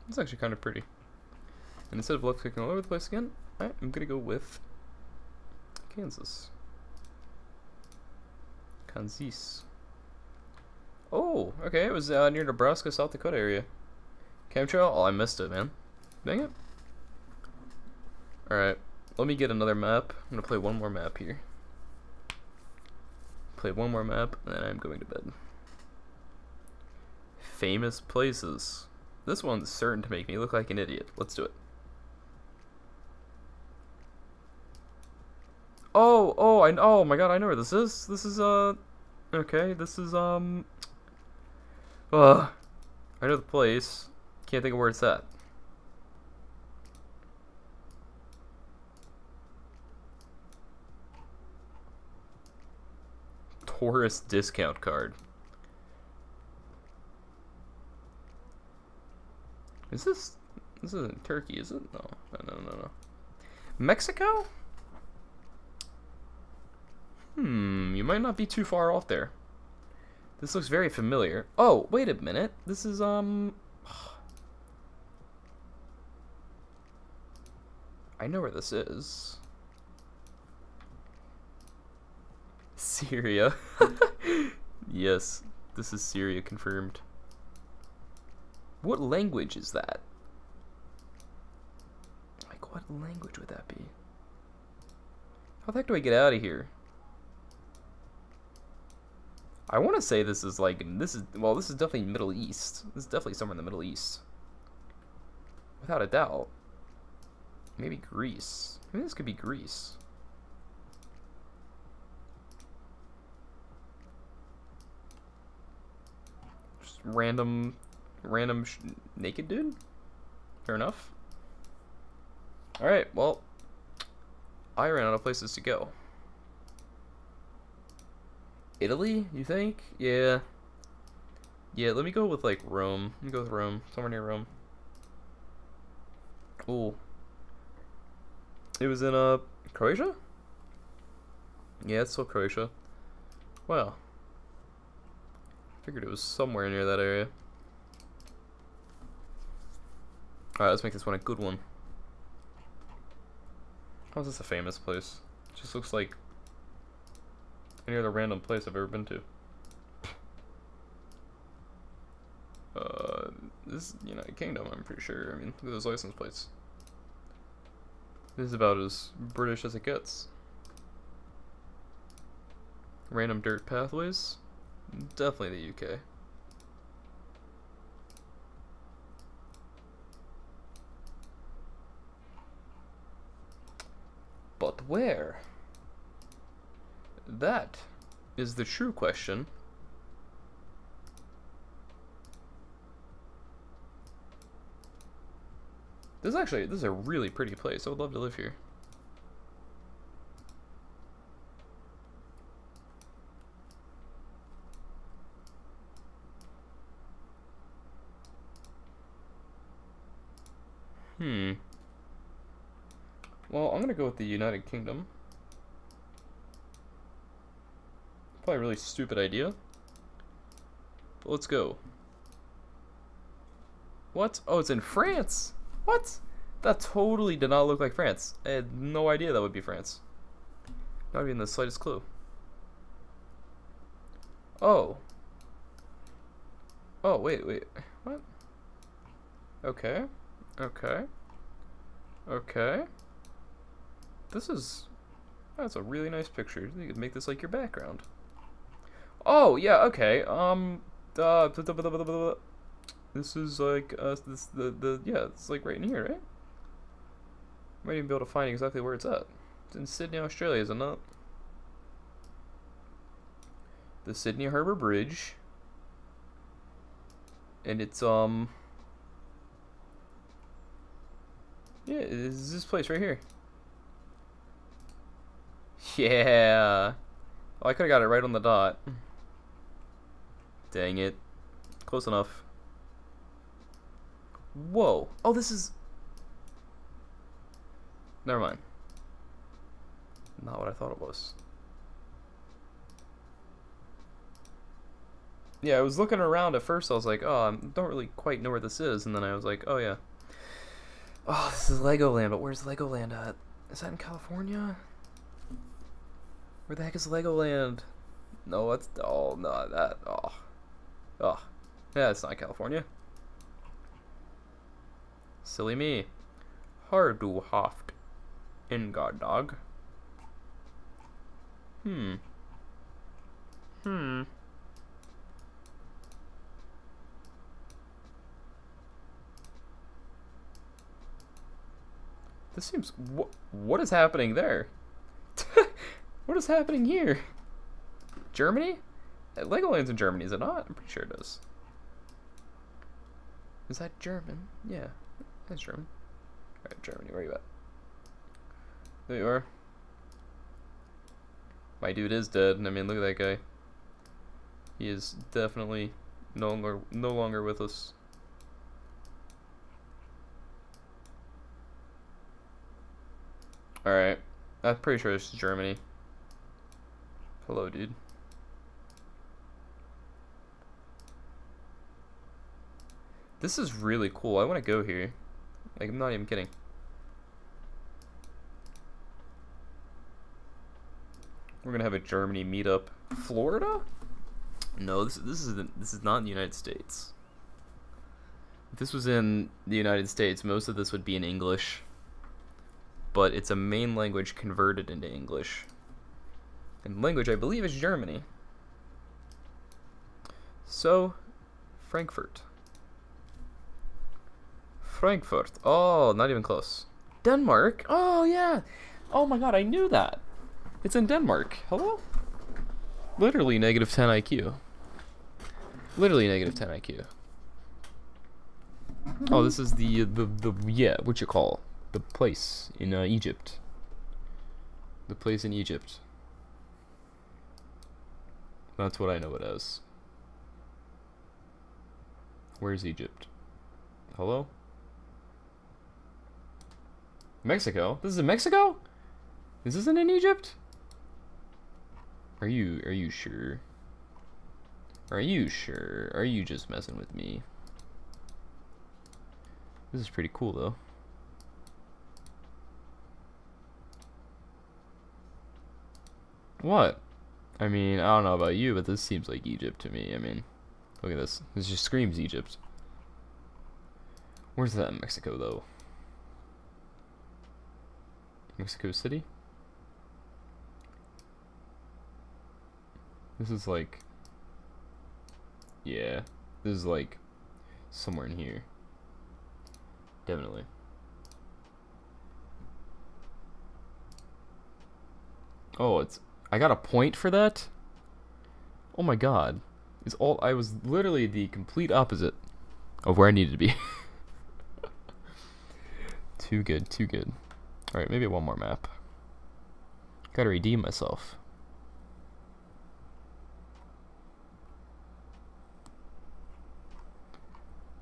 It's actually kind of pretty. And instead of left clicking all over the place again, I'm gonna go with Kansas. Kansas. Oh, okay, it was near Nebraska, South Dakota area. Chemtrail? Oh, I missed it, man. Dang it. Alright, let me get another map. I'm gonna play one more map here. Play one more map, and then I'm going to bed. Famous places. This one's certain to make me look like an idiot. Let's do it. Oh my god, I know where this is. This is, okay, this is, I know the place. Can't think of where it's at. Tourist discount card. This isn't Turkey, is it? No. Mexico? You might not be too far off there. This looks very familiar. Oh, wait a minute. This is, I know where this is. Syria. Yes, this is Syria confirmed. What language is that? Like, what language would that be? How the heck do I get out of here? I want to say this is like, this is definitely Middle East. This is definitely somewhere in the Middle East. Without a doubt. Maybe Greece. Maybe this could be Greece. Just random naked dude? Fair enough. Alright, well, I ran out of places to go. Italy, you think? Yeah. Yeah, let me go with, like, Rome. Let me go with Rome. Somewhere near Rome. Ooh. It was in, Croatia? Yeah, it's still Croatia. Wow. Figured it was somewhere near that area. Alright, let's make this one a good one. How is this a famous place? It just looks like any other random place I've ever been to. This is United Kingdom, I'm pretty sure. I mean, look at those license plates. This is about as British as it gets. Random dirt pathways? Definitely the UK. But where? That is the true question. This is a really pretty place. I would love to live here. Well, I'm gonna go with the United Kingdom. Probably a really stupid idea. But let's go. What? Oh, it's in France! What? That totally did not look like France. I had no idea that would be France. Not even the slightest clue. Oh. Oh, wait. What? Okay. That's a really nice picture. You could make this like your background. Oh, yeah, okay. This is like, yeah, it's like right in here, right? Might even be able to find exactly where it's at. It's in Sydney, Australia, isn't it? The Sydney Harbour Bridge. And it's, yeah, it's this place right here. Yeah. Oh, I could have got it right on the dot. Dang it. Close enough. Whoa. Oh, this is... Never mind. Not what I thought it was. Yeah, I was looking around at first. I was like, oh, I don't really quite know where this is. And then I was like, oh, yeah. Oh, this is Legoland. But where's Legoland at? Is that in California? Where the heck is Legoland? No, that's... Oh, no, that... Oh. Oh. Yeah, it's not California. Silly me. Har du haft Inga dog? Hmm. This seems... What is happening there? What is happening here? Germany? Legoland's in Germany, is it not? I'm pretty sure it is. Is that German? Yeah, that's German. Alright, Germany, where are you at? There you are. My dude is dead, and I mean, look at that guy. He is definitely no longer with us. Alright, I'm pretty sure this is Germany. Hello, dude. This is really cool. I want to go here. Like, I'm not even kidding. We're gonna have a Germany meetup. Florida? No, this is not in the United States. If this was in the United States, most of this would be in English. But it's a main language converted into English. And language, I believe, is Germany. So, Frankfurt. Frankfurt. Oh, not even close. Denmark? Oh, yeah. Oh my god, I knew that. It's in Denmark. Hello? Literally negative 10 IQ. Literally negative 10 IQ. Oh, this is the yeah, what you call? The place in Egypt. The place in Egypt. That's what I know it as. Where's Egypt? Hello? Mexico? This is in Mexico? This isn't in Egypt? Are you sure? Are you sure? Are you just messing with me? This is pretty cool though. What? I mean, I don't know about you, but this seems like Egypt to me. I mean, look at this. This just screams Egypt. Where's that in Mexico though? Mexico City? This is like... Yeah, this is like somewhere in here. Definitely. Oh, it's... I got a point for that? Oh my god. It's all... I was literally the complete opposite of where I needed to be. Too good, too good. Alright, maybe one more map. Gotta redeem myself.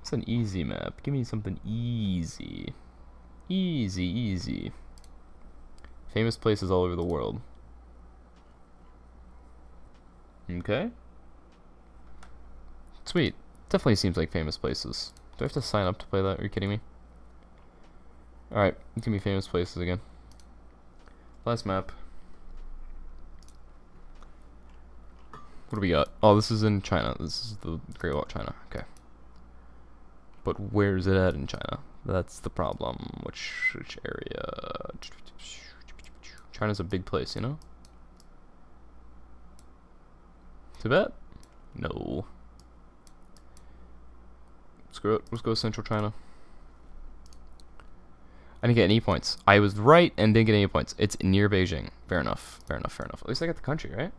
It's an easy map. Give me something easy. Easy, easy. Famous places all over the world. Okay. Sweet. Definitely seems like famous places. Do I have to sign up to play that? Are you kidding me? Alright, give me famous places again. Last map. What do we got? Oh, this is in China. This is the Great Wall of China. Okay. But where is it at in China? That's the problem. Which area? China's a big place, you know? Tibet? No. Screw it. Let's go Central China. I didn't get any points. I was right and didn't get any points. It's near Beijing. Fair enough. Fair enough. Fair enough. At least I got the country, right?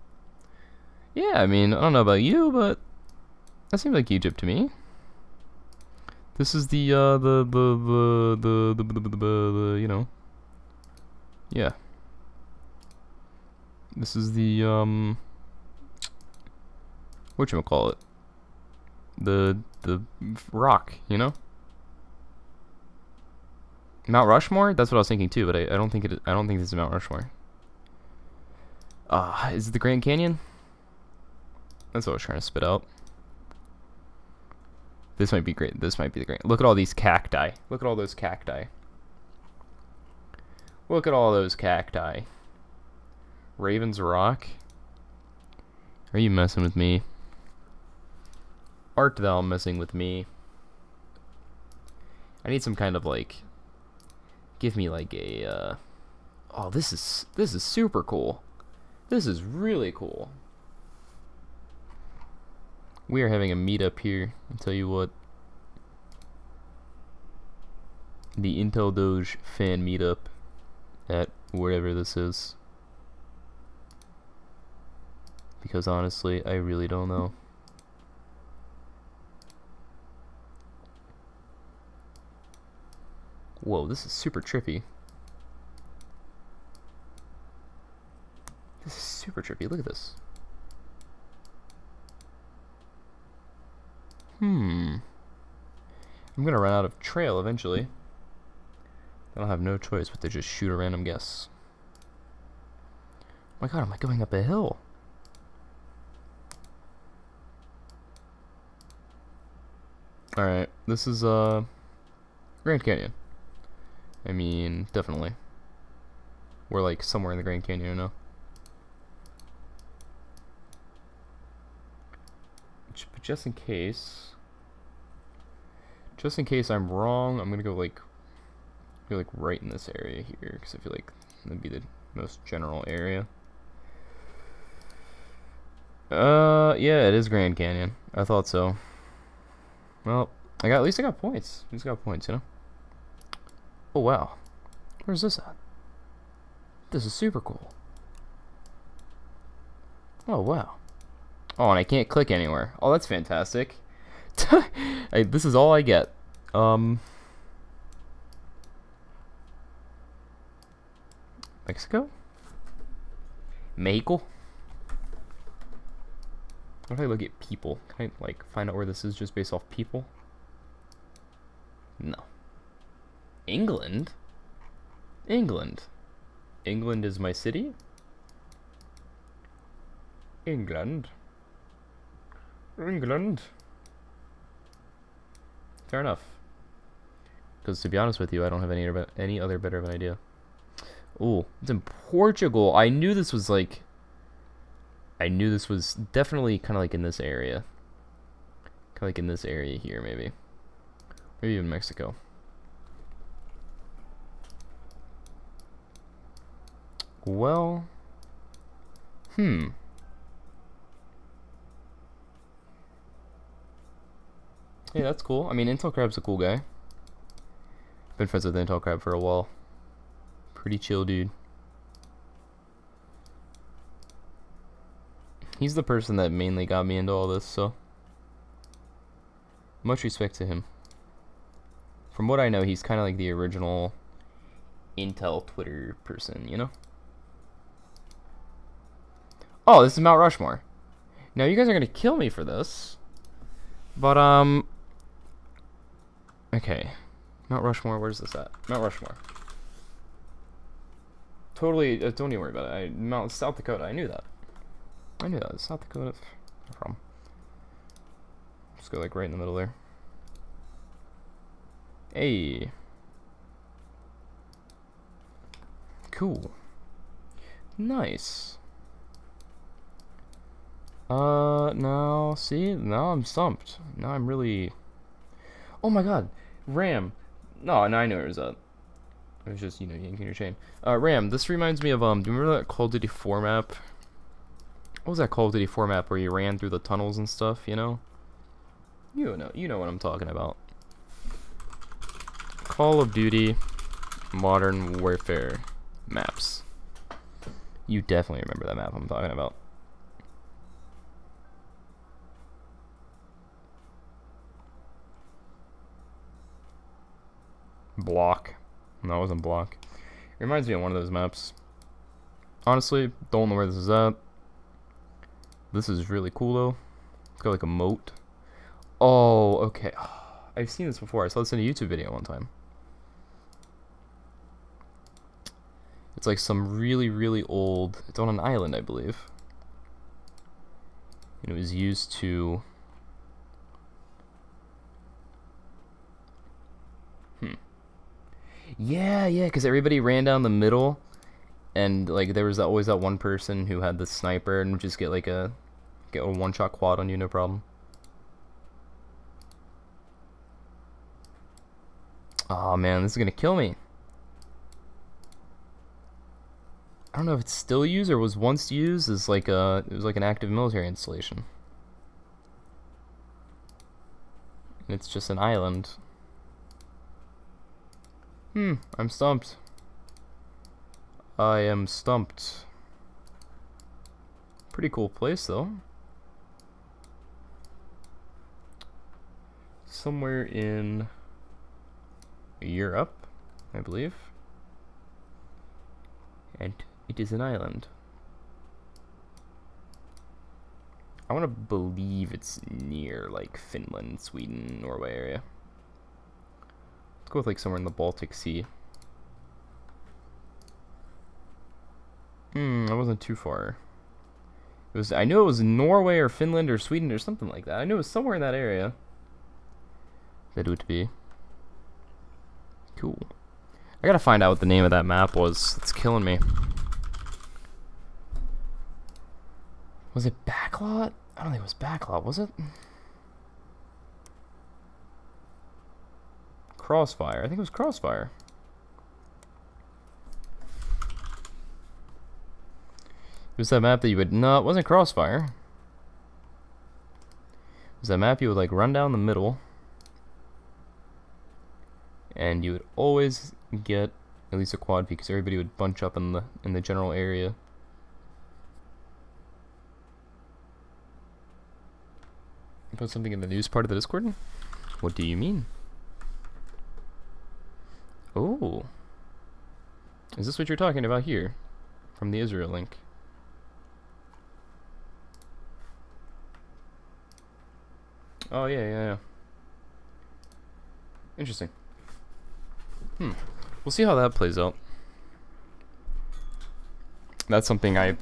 Yeah, I mean, I don't know about you, but that seems like Egypt to me. This is the you know. Yeah. This is the whatchamacallit? The rock, you know? Mount Rushmore? That's what I was thinking too, but I don't think I don't think this is Mount Rushmore. Is it the Grand Canyon? That's what I was trying to spit out. This might be great. This might be the great. Look at all these cacti. Look at all those cacti. Look at all those cacti. Raven's Rock? Are you messing with me? Art thou messing with me? I need some kind of like... Give me like a... Oh, this is super cool. This is really cool. We are having a meetup here. I'll tell you what. The Intel Doge fan meetup at wherever this is. Because honestly, I really don't know. Whoa, this is super trippy. This is super trippy. Look at this. I'm gonna run out of trail eventually. I'll have no choice but to just shoot a random guess. Oh my god, am I going up a hill? Alright, this is Grand Canyon. I mean, definitely. We're like somewhere in the Grand Canyon, you know? But just in case I'm wrong, I'm gonna go like right in this area here, because I feel like that'd be the most general area. Yeah, it is Grand Canyon. I thought so. Well, at least I got points. At least I got points, you know? Oh wow. Where's this at? This is super cool. Oh wow. Oh, and I can't click anywhere. Oh, that's fantastic. This is all I get. Mexico? Mexico? What if I look at people? Can I, like, find out where this is just based off people? No. England? England. England is my city? England. England. Fair enough. Because to be honest with you, I don't have any other better of an idea. Ooh, it's in Portugal. I knew this was like... I knew this was definitely kind of like in this area. Kind of like in this area here, maybe. Maybe even Mexico. Well... Hey, that's cool. I mean, Intel Crab's a cool guy. Been friends with Intel Crab for a while. Pretty chill dude. He's the person that mainly got me into all this, so... Much respect to him. From what I know, he's kind of like the original Intel Twitter person, you know? Oh, this is Mount Rushmore. Now, you guys are gonna kill me for this. But, okay. Mount Rushmore, where's this at? Mount Rushmore. Totally, don't even worry about it. South Dakota, I knew that. I knew that. South Dakota. No problem. Just go like right in the middle there. Hey. Cool. Nice. Now, see? Now I'm stumped. Now I'm really... Oh my god. Ram. No, I know where it was at. It was just, you know, yanking your chain. Ram, this reminds me of, do you remember that Call of Duty 4 map? What was that Call of Duty 4 map where you ran through the tunnels and stuff, you know? You know what I'm talking about. Call of Duty Modern Warfare maps. You definitely remember that map I'm talking about. Block. No, it wasn't Block. It reminds me of one of those maps. Honestly, don't know where this is at. This is really cool though. It's got like a moat. Oh, okay. I've seen this before. I saw this in a YouTube video one time. It's like some really, really old... It's on an island, I believe. And it was used to... Yeah, because everybody ran down the middle, and like there was always that one person who had the sniper and would just get a one-shot quad on you, no problem. Oh man, this is gonna kill me. I don't know if it's still used or was once used as like it was like an active military installation. And it's just an island. I'm stumped. I am stumped. Pretty cool place though. Somewhere in Europe, I believe. And it is an island. I want to believe it's near like Finland, Sweden, Norway area. Go with like somewhere in the Baltic Sea. I wasn't too far. It was, I knew it was Norway or Finland or Sweden or something like that. I knew it was somewhere in that area. That would be cool. I gotta find out what the name of that map was. It's killing me. Was it Backlot? I don't think it was Backlot, was it? Crossfire. I think it was Crossfire. It was that map that you would... No, it wasn't Crossfire. It was that map you would like run down the middle. And you would always get at least a quad peak because everybody would bunch up in the general area. Put something in the news part of the Discord? What do you mean? Oh. Is this what you're talking about here? From the Israel link. Oh, yeah. Interesting. We'll see how that plays out. That's something I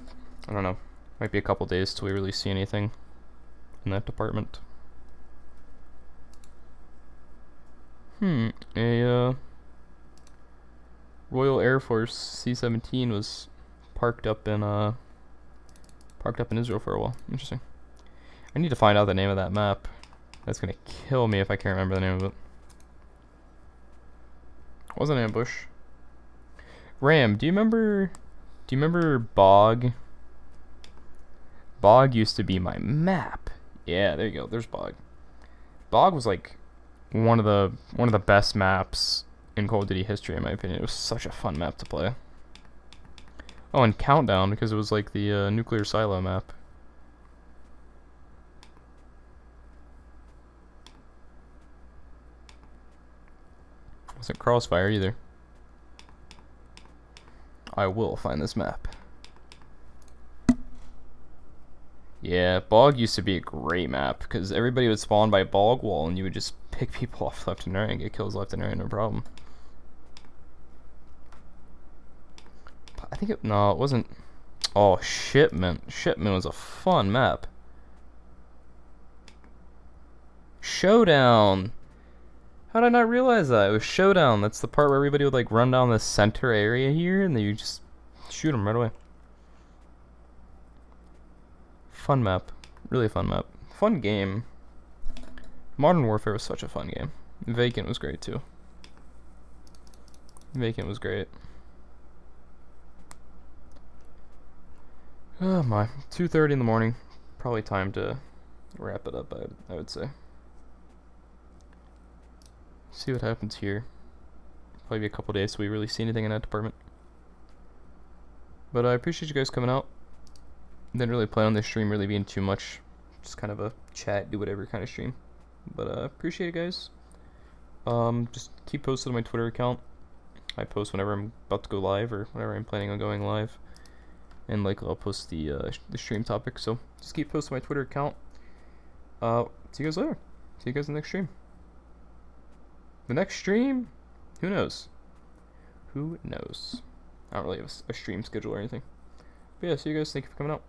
don't know. Might be a couple days till we really see anything in that department. A Royal Air Force C-17 was parked up in Israel for a while. Interesting. I need to find out the name of that map. That's gonna kill me if I can't remember the name of it. Wasn't ambush. Ram, do you remember Bog? Bog used to be my map. Yeah, there you go. There's Bog. Bog was like one of the best maps in Call of Duty history, in my opinion. It was such a fun map to play. Oh, and Countdown, because it was like the nuclear silo map. Wasn't Crossfire either. I will find this map. Yeah, Bog used to be a great map, because everybody would spawn by Bog Wall, and you would just pick people off left and right and get kills left and right, no problem. I think it... No, it wasn't... Oh, Shipment. Shipment was a fun map. Showdown! How did I not realize that? It was Showdown. That's the part where everybody would like run down the center area here, and then you just shoot them right away. Fun map. Really fun map. Fun game. Modern Warfare was such a fun game. Vacant was great too. Vacant was great. Oh my. 2:30 in the morning. Probably time to wrap it up, I would say. See what happens here. Probably be a couple days till we really see anything in that department. But I appreciate you guys coming out. Didn't really plan on this stream really being too much. Just kind of a chat, do whatever kind of stream. But appreciate it, guys. Just keep posted on my Twitter account. I post whenever I'm about to go live or whenever I'm planning on going live. and likely I'll post the stream topic. So just keep posting my Twitter account. See you guys later. See you guys in the next stream. The next stream, who knows? Who knows? I don't really have a stream schedule or anything. But yeah, see you guys. Thank you for coming out.